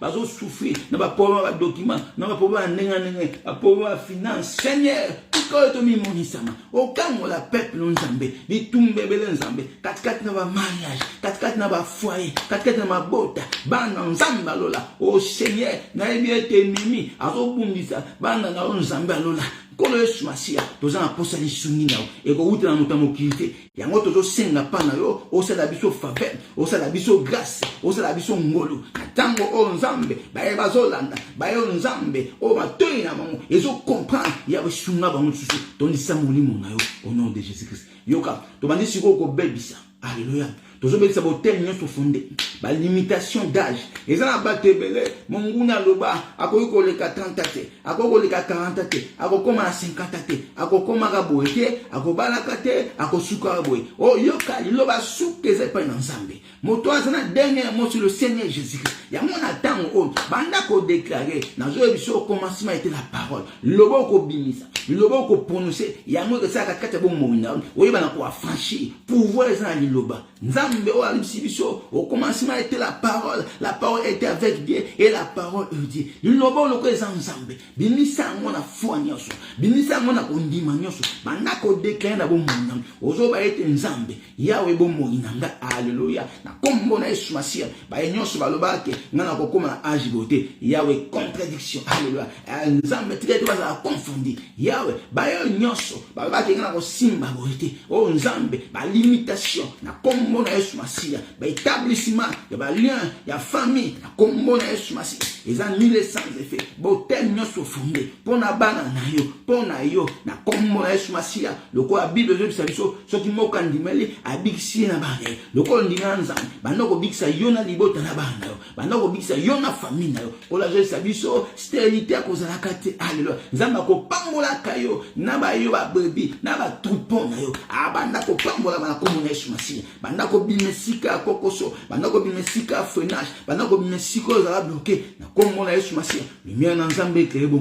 Speaker 1: bazo souffrir na ba problème ba document na ba problème ndenge ba problème finance Seigneur esika to mimonisama okango la peuple nzambe bitumbe bele nzambe katikati na ba mariage katikati na ba foyer katikati na mabota bana nzambe alola o Seigneur na ebiete mimi azobundisa bana na nzambe alola Kolo Yesu Masia, toza na posa lisungi nao, eko uta na mutamo kilite, yango tozo senga pa na yo, osa la biso faveur, osa la biso grâce, osa la biso ngolo, katango o nzambe, baye bazolanda, baye o nzambe, o matoi na mango, ezo comprendre, yawe sunga bango susu, tondisa molimo na yo, au nom de Jésus-Christ. Yoka, tobandi siko ko bebisa, alléluia. Tozobelisa botel nyonso fondé ba limitation d'âge ezana batebele monguna loba akoyiko leka 30 te akoko leka 40 te akokoma na 50 te akokoma ka boye te akobalaka te akosuka boye o yoka liloba sukeze pa na nzambe moto azana dernier mot sur le Seigneur Jésus-Christ ya mona tango on banda ko déclarer na zo biso au commencement était la parole lobo ko bimisa lobo ko prononcer ya mo que ça ka kata bo moina oyiba na ko affranchir pouvoir ezana liloba nzambe o alibisibiso au commencement était la parole était avec Dieu et la parole Dieu liloba loko ezanzambe bimisa ngona foi nyoso bimisa ngona ko ndima nyoso banda ko déclarer na bo moina ozo ba ete nzambe yawe bo moina nga alléluia na kombo na Yesu Masia ba nyoso balobake ngana ko koma na âge beauté yawe contradiction alléluia nzambe tike to ba confondir yawe ba nyoso balobake ngana ko simba beauté o nzambe ba limitation na kombo na Yesu Masia ba établissement ya ba lien ya famille na kombo na Yesu Masia eza nul sans effet beauté nyoso fondé pona bana na yo pona yo na kombo na Yesu Masia loko a Bible de biso soki moka ndimeli abikisi na bana loko ndinga nzambe banoko bikisa yo na libota na bana yo banoko bikisa yo na famille na yo ola je sabiso stérilité a kozala kate alléluia nzamba ko pambola kayo na ba yo ba brebis na ba troupeau na yo abanda ko pambola bana kombo na Yesu Masia banda ko bimesika kokoso banda ko bimesika freinage banda ko bimesika za bloqué na kombo na Yesu Masia lumière na nzambe éclairé bon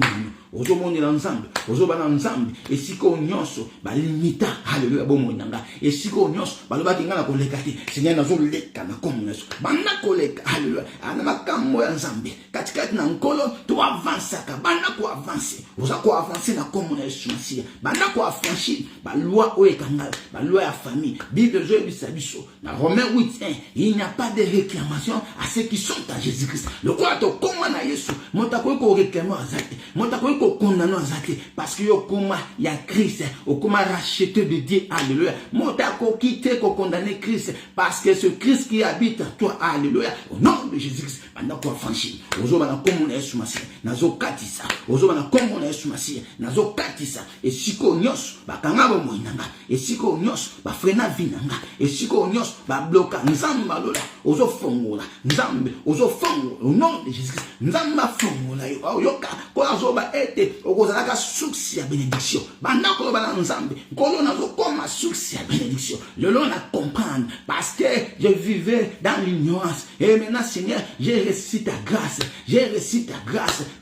Speaker 1: ozo moni na nzambe ozo bana nzambe esiko nyonso ba limita haleluya bomo nanga esiko nyonso balobaki ngana ko lekati seigneur nazo leka na kombo na Yesu banda ko leka haleluya ana makambo ya nzambe katikati na nkolo to avancer ka banda ko avancer oza ko avancer na kombo na Yesu Masia banda ko affranchir ba loi o ekanga ba loi ya famille Bible de bisabiso na Romains 8:1 il n'y a pas de réclamation à ceux qui sont à Jésus-Christ le quoi to koma na Yesu motako ko réclamer azate motako ko condamner azate parce que yo koma ya Christ o koma racheté de Dieu alléluia motako quitter ko condamner Christ parce que ce Christ qui habite en toi alléluia au nom de Jésus-Christ banda ko affranchir ozo bana komo na Yesu Masia nazo katisa ozo bana komo na Yesu Masia nazo katisa et siko nyos bakanga bo moinanga et siko nyos ba frena vinanga et siko nyos ba bloka nzamba lola ozo fongola nzambe ozo fongola au nom de Jésus-Christ nzamba fongola yo yoka ko azoba ete okozala ka succès ya bénédiction banda ko bana nzambe ko nazo koma succès ya bénédiction le long à comprendre parce que je vivais dans l'ignorance et maintenant Seigneur j'ai reçu ta grâce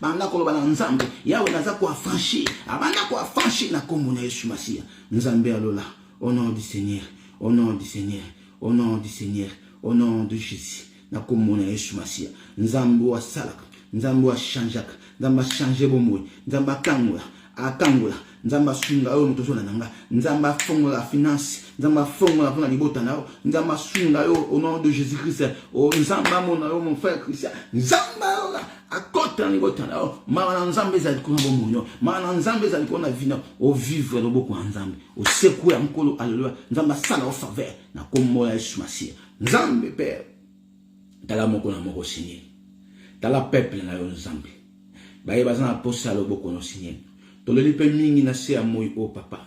Speaker 1: banda ko bana nzambe yawe naza ko affranchir abanda ko affranchir na kombo na Yesu Masia nzambe alola au nom du Seigneur au nom du Seigneur au nom du Seigneur au nom de Jésus na kombo na Yesu Masia nzambe wa salaka nzambe wa chanjaka nzamba changer bomoy nzamba kangula nzamba sunga yo moto sona nanga nzamba fongola finance nzamba fongola pona libota nao nzamba sunga yo au nom de Jésus-Christ o nzamba mona yo mon frère Christian nzamba ola akota libota nao mama nzambe za likona bomonyo mama nzambe za likona vina o vivre no boko nzambe o sekou ya mkolo alléluia nzamba sala o faveur na kombo ya Yesu Masia nzambe père tala moko na moko Seigneur tala peuple na yo nzambe baye bazana posa loboko no Seigneur toleli pe mingi na se amoyi o papa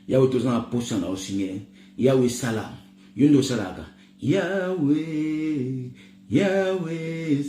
Speaker 1: yawe tozana posa na o Seigneur yawe salam yondo salaka yawe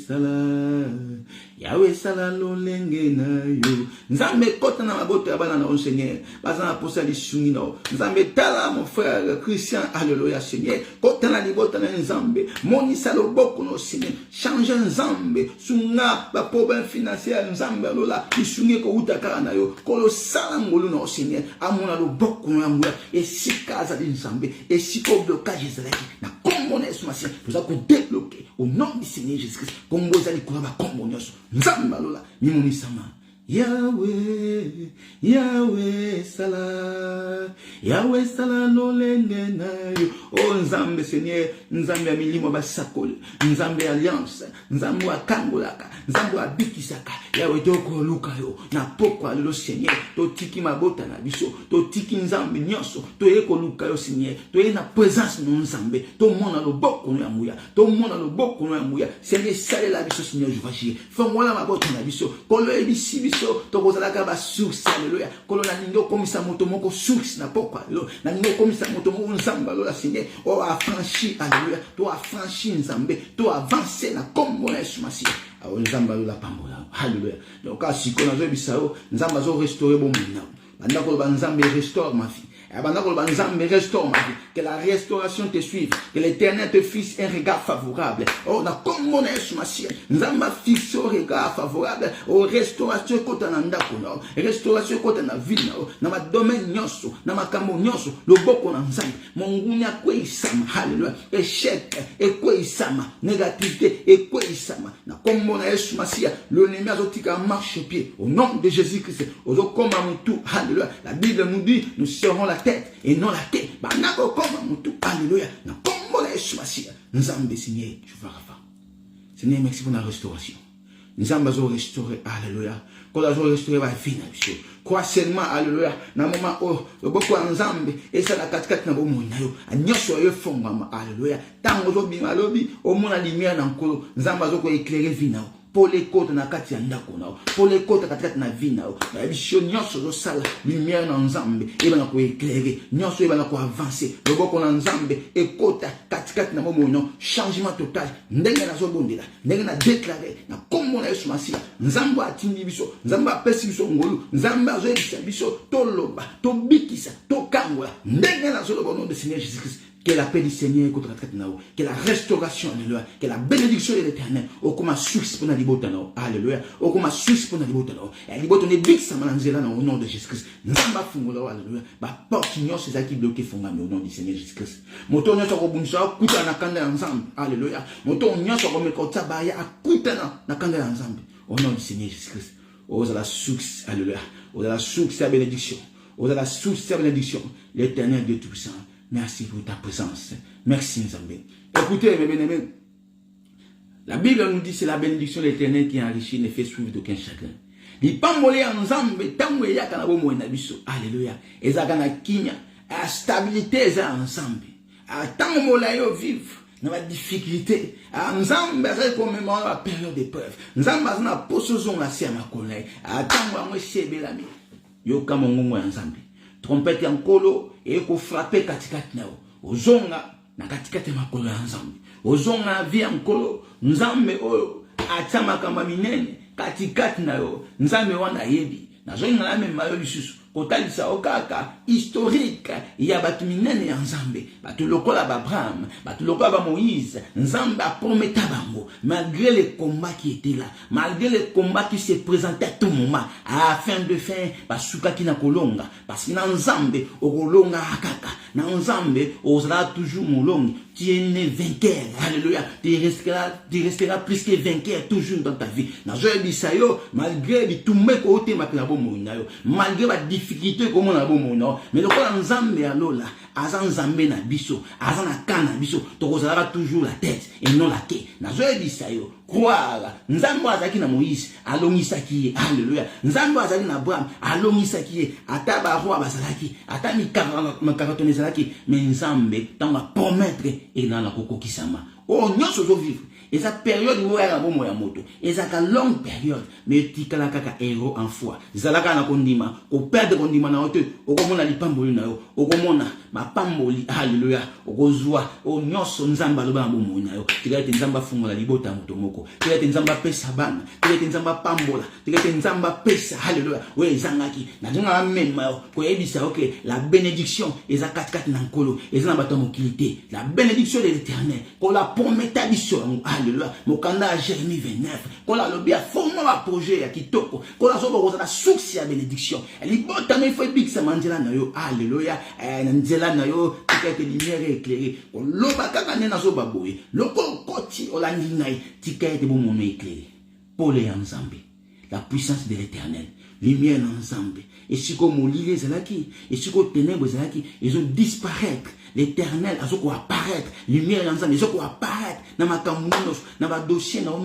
Speaker 1: salam yawe sala lolenge na yo nzambe kota na maboto ya bana na o Seigneur bazana posa lisungi na nzambe tala mon frère Christian alléluia Seigneur kota na libota na nzambe moni sala loboko no Seigneur change nzambe sunga ba problème financier nzambe lola lisungi ko utaka na yo ko lo sala ngolo na o Seigneur amona loboko no yango esika za nzambe esiko blocage ezalaki na kombo na Yesu Masia nous avons débloqué au nom du Seigneur Jésus-Christ kombo za likona ba kombo nyonso nzamba lola mimoni sama Yahweh, Yahweh Salah, Yahweh Salah no lengenayo. Oh Nzambe Seigneur, Nzambe ya milimo basakole, Nzambe alliance, Nzambe wa kangolaka, Nzambe wa bikisaka. Yahweh toko luka yo, na pokwa lelo Seigneur, to tiki mabota na biso, to tiki Nzambe nyonso, to eko luka yo Seigneur, to ye na présence no Nzambe, to mona lo boko no ya muya, to mona lo boko no ya muya. Seigneur sale la biso Seigneur je vais chier. Fais-moi mabota na biso, kolo ebisi biso, to kozalaka ba source alléluia. Kolo na ningo komisa moto moko source na pokwa lo, na ningo komisa moto moko Nzamba lo la Seigneur, o affranchi alléluia, to affranchi Nzambe, to avancer na kombo na Yesu Masiya. Awo Nzamba lo la pambola. Alléluia. Donc si qu'on a zo bisao, Nzamba zo restaurer bon mina. Banda ko ba Nzambe restaure ma vie. Restaure ma vie. Que la restauration te suive. Que l'Éternel te fixe un regard favorable. Oh, na comme mon Masiya. Nzamba fixe un regard favorable. Oh, restauration côté nanda kono. Restauration côté na vie na. Na ma domaine nyonso, na ma kambo nyonso. Le boko na Nzambe. Mongunya kwe isama. Alléluia. Échec et kwe isama. Négativité et kwe isama. Na comme mon Masiya. Le ennemi azotika marche pied. Au nom de Jésus-Christ. Ozo koma mutu. Alléluia. La Bible nous dit, nous serons la tête et non la tête. Banako koma mutu. Alléluia. Na kombo na Yesu Masiya. Nzambe Seigneur, tu vas faire. Seigneur, merci pour la restauration. Nzambe zo restaurer. Alléluia. Quand la zo restaurer va finir biso. Crois seulement alléluia. Na moment oh, le boko Nzambe et ça la katikati na bomo na yo. Anyosho yo fongama. Alléluia. Tango zo bima lobi, au mona lumière na nkolo. Nzambe zo ko éclairer vie na yo. Pour les côtes na kati ya ndako na pour les côtes katikati na vie na na biso nyonso zo sala lumière na Nzambe e bana ko éclairer nyonso e bana ko avancer le boko na Nzambe e kota katikati na momo no changement total ndenge na zo bondela ndenge na déclarer na kombo na Yesu Masiya. Nzambe atindi biso, Nzambe apesi biso ngolu, Nzambe azoyebisa biso toloba tobikisa tokangola ndenge na zo le nom de Seigneur Jésus-Christ. Que la paix du Seigneur est contre nao, que la restauration, alléluia, que la bénédiction de l'Éternel, au comme source pour la libotano, alléluia, au comme source pour la libotano, et la libotano est big samanzela au nom de Jésus-Christ. Nzamba fungola, alléluia, ba porte nyon ces qui bloqué fongami au nom du Seigneur Jésus-Christ. Moto nyon soko bunsa, kuta na kanda ensemble, alléluia, moto nyon soko mekota baya, kuta na kanda ensemble, au nom du Seigneur Jésus-Christ. Aux à la source, alléluia, aux à la source à bénédiction, aux à la source à bénédiction, l'Éternel Dieu Tout-Puissant. Merci pour ta présence. Merci Nzambe. Écoutez, mes bien-aimés, la Bible nous dit c'est la bénédiction de l'Éternel qui enrichit ne fait suivre d'aucun chagrin. Il pas molé en Nzambe, tango ya kana bo mo na biso. Alléluia. Ezaka na kinya, a stabilité eza ensemble. A tango mola yo vivre na la difficulté. A Nzambe za commémorer la période d'épreuve. Nzambe na posozon la sia makolai. A tango amwe sebelami. Yo kama ngongo ya Nzambe. Trompette en kolo et ko frapper katikati nao ozonga na katikati makolo ya Nzambe ozonga vie en kolo Nzambe oyo atama kama minene katikati nao Nzambe wana yebi na zonga la même mayo lisusu kotalisa okaka historique ya batu minene ya Nzambe batu lokola ba Abraham batu lokola ba Moïse Nzambe a promis bango malgré les combats qui étaient là malgré les combats qui se présentaient à tout moment afin de faire basuka kina kolonga parce que na Nzambe okolonga akaka na Nzambe osera toujours molongi tu es né vainqueur alléluia tu resteras plus que vainqueur toujours dans ta vie na joie bisayo malgré bitumbe ko otema pela bomo nayo malgré ba difficulté comme on a bon non mais le quoi Nzambe alola azan Nzambe na biso azan na kana biso to kozala toujours la tête et non la queue na joie bisayo croire Nzambe azaki na Moïse alongisaki alléluia Nzambe azaki na Abraham alongisaki ata ba roi bazalaki ata mikaratone zalaki mais Nzambe tant la promettre et na kokokisama oh nyonso zo vivre et sa période où elle a bon moyen moto et sa longue période mais tikala kaka héros en foi zalaka na kondima ko perdre kondima na ote okomona lipamboli na yo okomona mapamboli alléluia okozwa o nyonso Nzamba loba bon moyen na yo tikate Nzamba fungola libota moto moko tikate Nzamba pesa bana tikate Nzamba pambola tikate Nzamba pesa alléluia we zangaki na jonga même ko yebisa OK la bénédiction eza katikati na nkolo eza na bato mokilité la bénédiction de l'Éternel ko la prometa biso alléluia mokanda Jérémie 29 ko la lobia forma ba projet ya kitoko ko la sobo ko la source ya bénédiction libota me foi big samandela na yo alléluia na nzela na yo tikate lumière éclairée ko loba kaka nena so baboye loko koti olandi ngai tikate bo mono éclairé pour les Nzambe la puissance de l'éternel. Lumière ensemble. Et si comme molile zalaki, et si comme ténèbres zalaki, ils ont disparaître. L'éternel a quoi apparaître. Lumière ensemble, ils ont quoi apparaître. Dans ma camounos, dans ma dossier, dans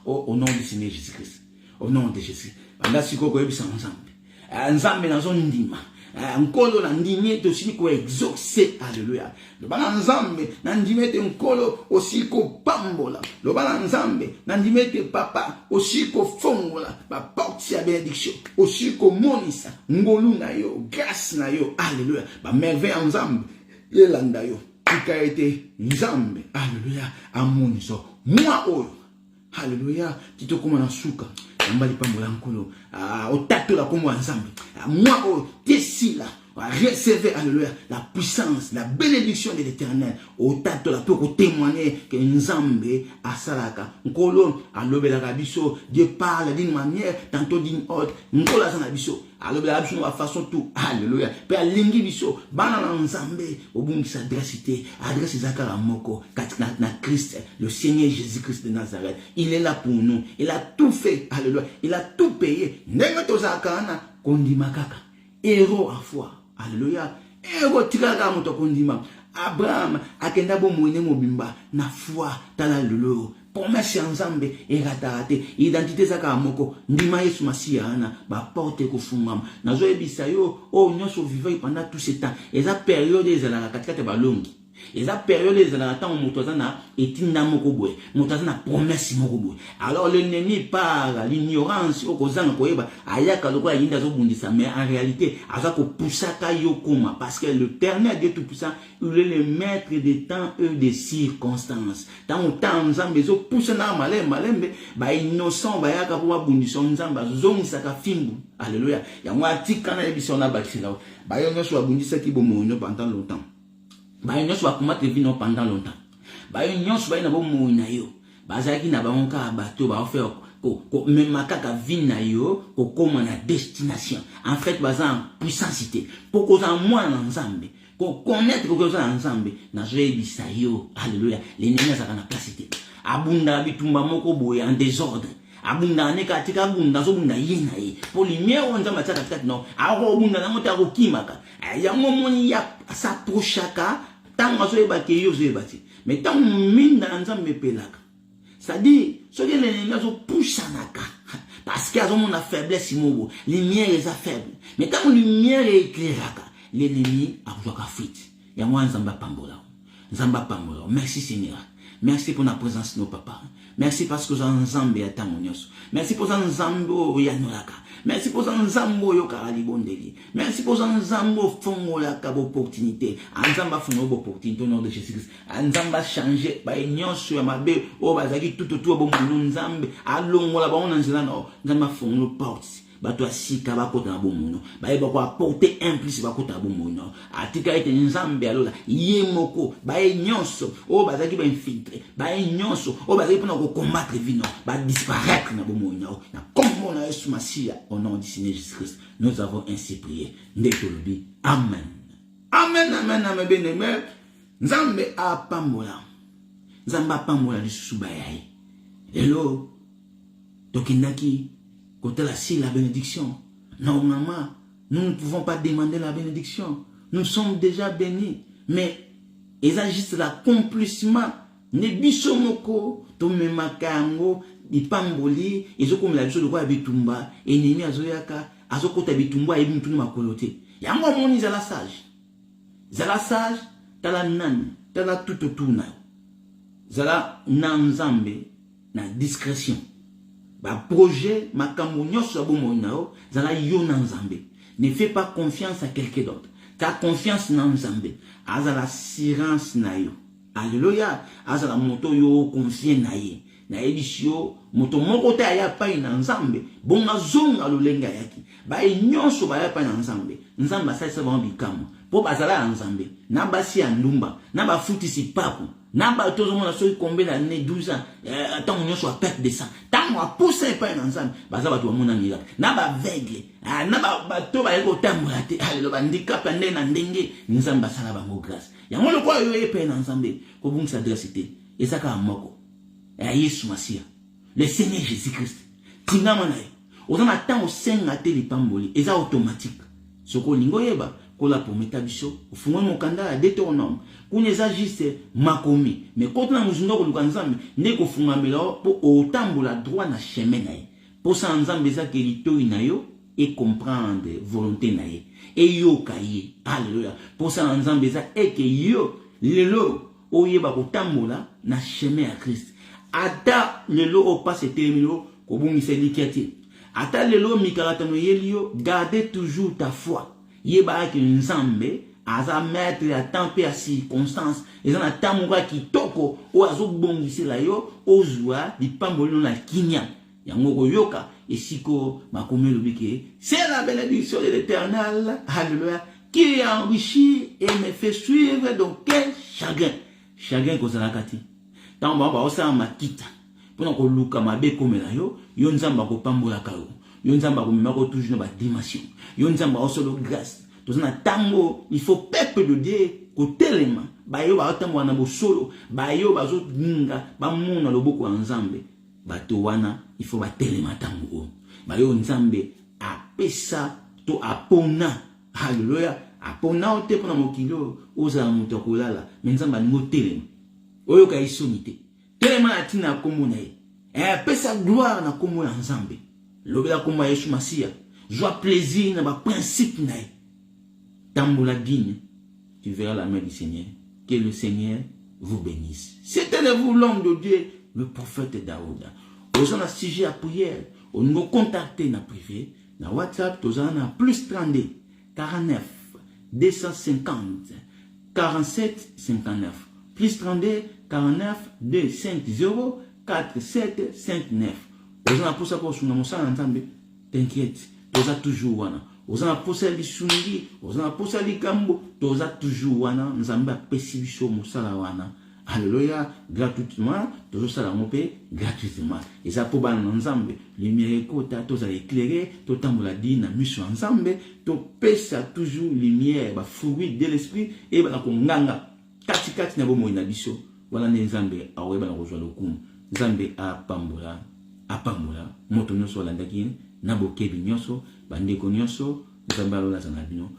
Speaker 1: au nom du Seigneur Jésus-Christ. Au nom de Jésus. Là, si quoi ça ensemble. Ensemble dans son ndima. Nkolo na ndimie te aussi ko exaucer. Alléluia. Le bana nzambe na ndimie te nkolo aussi ko pambola. Le bana nzambe na ndimie te papa aussi ko fongola. Ba porte ya bénédiction aussi ko monisa ngolu na yo, grâce na yo. Alléluia. Ba merveille nzambe yelanda yo. Ika été nzambe. Alléluia. Amoniso moi oyo. Alléluia. Tito kuma na suka. Mbali pambola nkolo otato la kombo ensemble moi oh tesi là recevez alléluia la puissance la bénédiction de l'éternel otato la pour témoigner que nzambe asalaka nkolo alobela biso Dieu parle d'une manière tantôt d'une autre nkolo azana biso alobela biso de façon tout alléluia pe alingi biso bana na nzambe obungisa adresse zakara moko katika na Christ le Seigneur Jésus-Christ de Nazareth. Il est là pour nous, il a tout fait alléluia, il a tout payé ndenge tozakana kondima kaka héros à foi alléluia héros tiraka moto kondima Abraham akenda bo moine mobimba na foi tala lolo promesse ensemble eratate identité zaka moko ndima Yesu Masia na ba porte ko fungama nazo ebisa yo o nyoso vivant pendant tout ce temps eza période ezala katikate balongi eza période ezala temps moto zana etinda moko boye moto zana promesse moko boye alors l'ennemi par l'ignorance okozanga koyeba ayaka lokola yinda zo bundisa mais en réalité azako poussaka yokoma parce que l'Éternel Dieu tout puissant il est le maître des temps et des circonstances tant autant nzambe zo poussa na malembe ba innocent ba yaka po bundisa nzamba zongisaka fimbu alléluia ya mwa tikana ebiso na bakisila ba yonyo so bundisa ki bomono pendant longtemps ba nyonso ba komate vino pendant longtemps ba nyonso ba ina bo moina yo ba zaki na ba onka bato ba faire ko même kaka vina yo ko koma na destination en fait ba za puissancité pour ko za moi na nzambe ko connaître ko za nzambe na zoebisa yo alléluia l'ennemi za kana placité abunda bitumba moko boye en désordre abunda ne katika bunda zo bunda yena ye pour lumière on nzamba tsaka tata non aro bunda na mota ko kimaka ya momoni ya s'approchaka tant azo ebaki yo zo ebati mais tant minda nzambe pelaka c'est-à-dire ce que l'ennemi azo poussanaka parce qu'il a une faiblesse imobo lumière est faible mais tant lumière est éclairaka l'ennemi a besoin fuite ya moi nzamba pambola merci Seigneur. Merci pour la présence de nos papas. Merci parce que vous avez ensemble et tamonios. Merci pour ensemble yanolaka. Merci pour ensemble yokarali bondeli. Merci pour ensemble fongola kabo opportunité. Ensemble fongo opportunité au nom de Jésus-Christ. Ensemble changer ba nyonso ya mabe o bazaki tout bo nzambe alongola ba onanzela no. Nzamba fongo porte. Bato asika bakota na bomuno baye bako apporter implice bakota bomuno atika ete nzambe alola yemoko baye nyonso o bazaki ba infiltrer baye nyonso o bazaki pona ko combattre vino ba disparaître na bomuno na kombo na Yesu Masia au nom du Seigneur Jésus-Christ nous avons ainsi prié ndekolobi amen amen amen amen bien-aimé nzambe apambola lisusu baye elo tokindaki côté la si la bénédiction. Normalement, nous ne pouvons pas demander la bénédiction. Nous sommes déjà bénis. Mais il y a juste l'accomplissement. Ne bisomoko, to memakango, di pamboli, ils ont comme la chose de quoi bitumba, et nimi azoyaka, azokota bitumba et bimtuni makolote. Yango moni zala sage. Zala sage, tala nan, tala tout na. Zala nanzambe, na discrétion. Ba projet makambo nyonso bomonao zala yo na nzambe. Ne fais pas confiance à quelqu'un d'autre. Ta confiance na nzambe. Azala assurance na yo. Alléluia. Azala moto yo confie na ye. Na ebisio moto moko ta ya pa na nzambe. Bonga zonga lolenga yaki. Ba nyonso ba ya pa na nzambe. Nzamba sa sa bikamo. Po bazala nzambe. Na basi andumba. Na ba futisi papu. Namba tout le monde a sauvé combien d'années 12 ans tant on soit perte de sang tant on a poussé pas ensemble baza ba tout le monde a miracle naba aveugle naba to ba yeko tambola te le handicap ande na ndenge nzamba sala ba mo grâce ya ngolo kwa yo epe ensemble ko bungisa adversité ezaka moko ya Yesu Masia le Seigneur Jésus-Christ tingama naye Oza na temps osenga te lipamboli, eza automatique. Soko lingo yeba, kola pour metabiso, ofungo mokanda ya Deutéronome. Kune eza juste makomi. Mais quand na muzindo ko lukanzambe, ne ko funga mela po otambola droit na chemin na ye. Pour ça nzambe eza ke litori na yo et comprendre volonté na ye. Et yo kaye. Alléluia. Pour ça nzambe eza et que yo lelo oyeba ko tambola na chemin à Christ. Ata lelo o passe termino ko bungisa likati. Ata lelo mikaratano yelio, gardez toujours ta foi. Yeba ki nzambe aza maître ya tempé à circonstance. Ezana tamuka kitoko o azo bongisi la yo ozwa lipamboli na kinya. Yango ko yoka esiko makomelo bike. C'est la bénédiction de l'Éternel. Alléluia. Qui enrichit et me fait suivre donc quel chagrin. Chagrin kozala kati. Tant ba osa makita. Pona ko luka mabe komela yo, yo nzamba ko pambola kayo. Yo nzamba ko mako toujours na ba dimension. Yo nzamba osolo grâce. Tozana tango, il faut peuple de Dieu ko telema. Ba yo ba otambo na bo solo, ba yo ba zo ninga, ba muna loboko ya nzambe. Bato wana, il faut ba telema tango. Ba yo nzambe apesa to apona. Alléluia. Apona ote pona mokilo, oza muto kolala, mais nzamba ngo telema. Oyo ka isonite. Telema na tina kombo na ye. Pesa gloire na kombo ya nzambe. Lobela kombo ya Yesu Masia. Joie plaisir na ba principe na ye. Tambola digne, tu verras la main du Seigneur. Que le Seigneur vous bénisse. C'était de vous l'homme de Dieu, le prophète Daouda. Aux gens à sujet à prière, on nous contacter na privé, na WhatsApp, tous en a plus 32, 49, 250, 47, 59. Plus 32, 49, 250, 47, 59. Aux gens à pour ça pour son nom, ça ensemble, t'inquiète, tous a toujours wana. Aux gens à pour ça li sungi, aux gens à pour ça li kambo, tous a toujours wana, nzamba pesibiso musala wana. Alléluia, gratuitement, toujours ça la mopé, gratuitement. Et ça pour ban ensemble, lumière kota, tous a éclairé, tout temps la dit na mission ensemble, tout pesa toujours lumière, ba fruit de l'esprit, et ba na konganga, kati kati na bomo inabiso, wala ne nzambe, awe ba na rejoa lokumu, nzambe a pambola, moto nyoso la ndakine, na bokebi nyoso, bandeko nyoso, nzambe alola zanabino.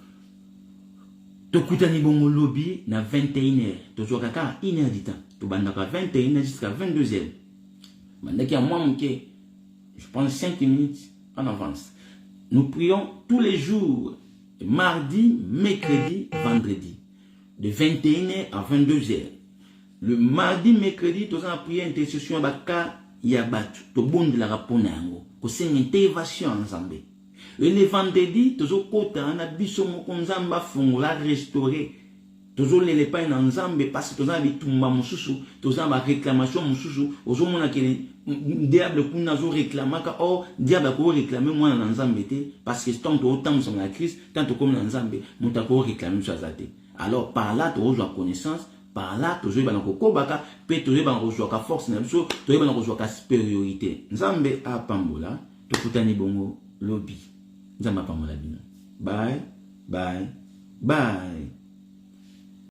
Speaker 1: Tokutani bongo lobby na 21h. Toujours kaka 1h du temps. To bandaka 21h jusqu'à 22h. Bandaki à moi manqué. Je prends 5 minutes en avance. Nous prions tous les jours, mardi, mercredi, vendredi. De 21h à 22h. Le mardi, mercredi, tous en prière intercession baka yabatu. To bonde la rapona yango. Ko c'est une intervention ensemble. Et le vendredi, toujours kota, on a biso mokonzamba fongola restauré. Toujours les pas en ensemble parce que toujours les tumba mususu, toujours la réclamation mususu. Aujourd'hui on a que diable qu'on a réclamé or diable qu'on réclamer moi en ensemble parce que tant autant nous sommes la crise, tant comme en ensemble, nous t'avons réclamé sur azate. Alors par là tu reçois connaissance, par là toujours il va nous kobaka, peut toujours il va reçoit force na biso, toujours il va reçoit supériorité. Nzambe a pambola, to kutani bongo lobby. Bye, bye, bye.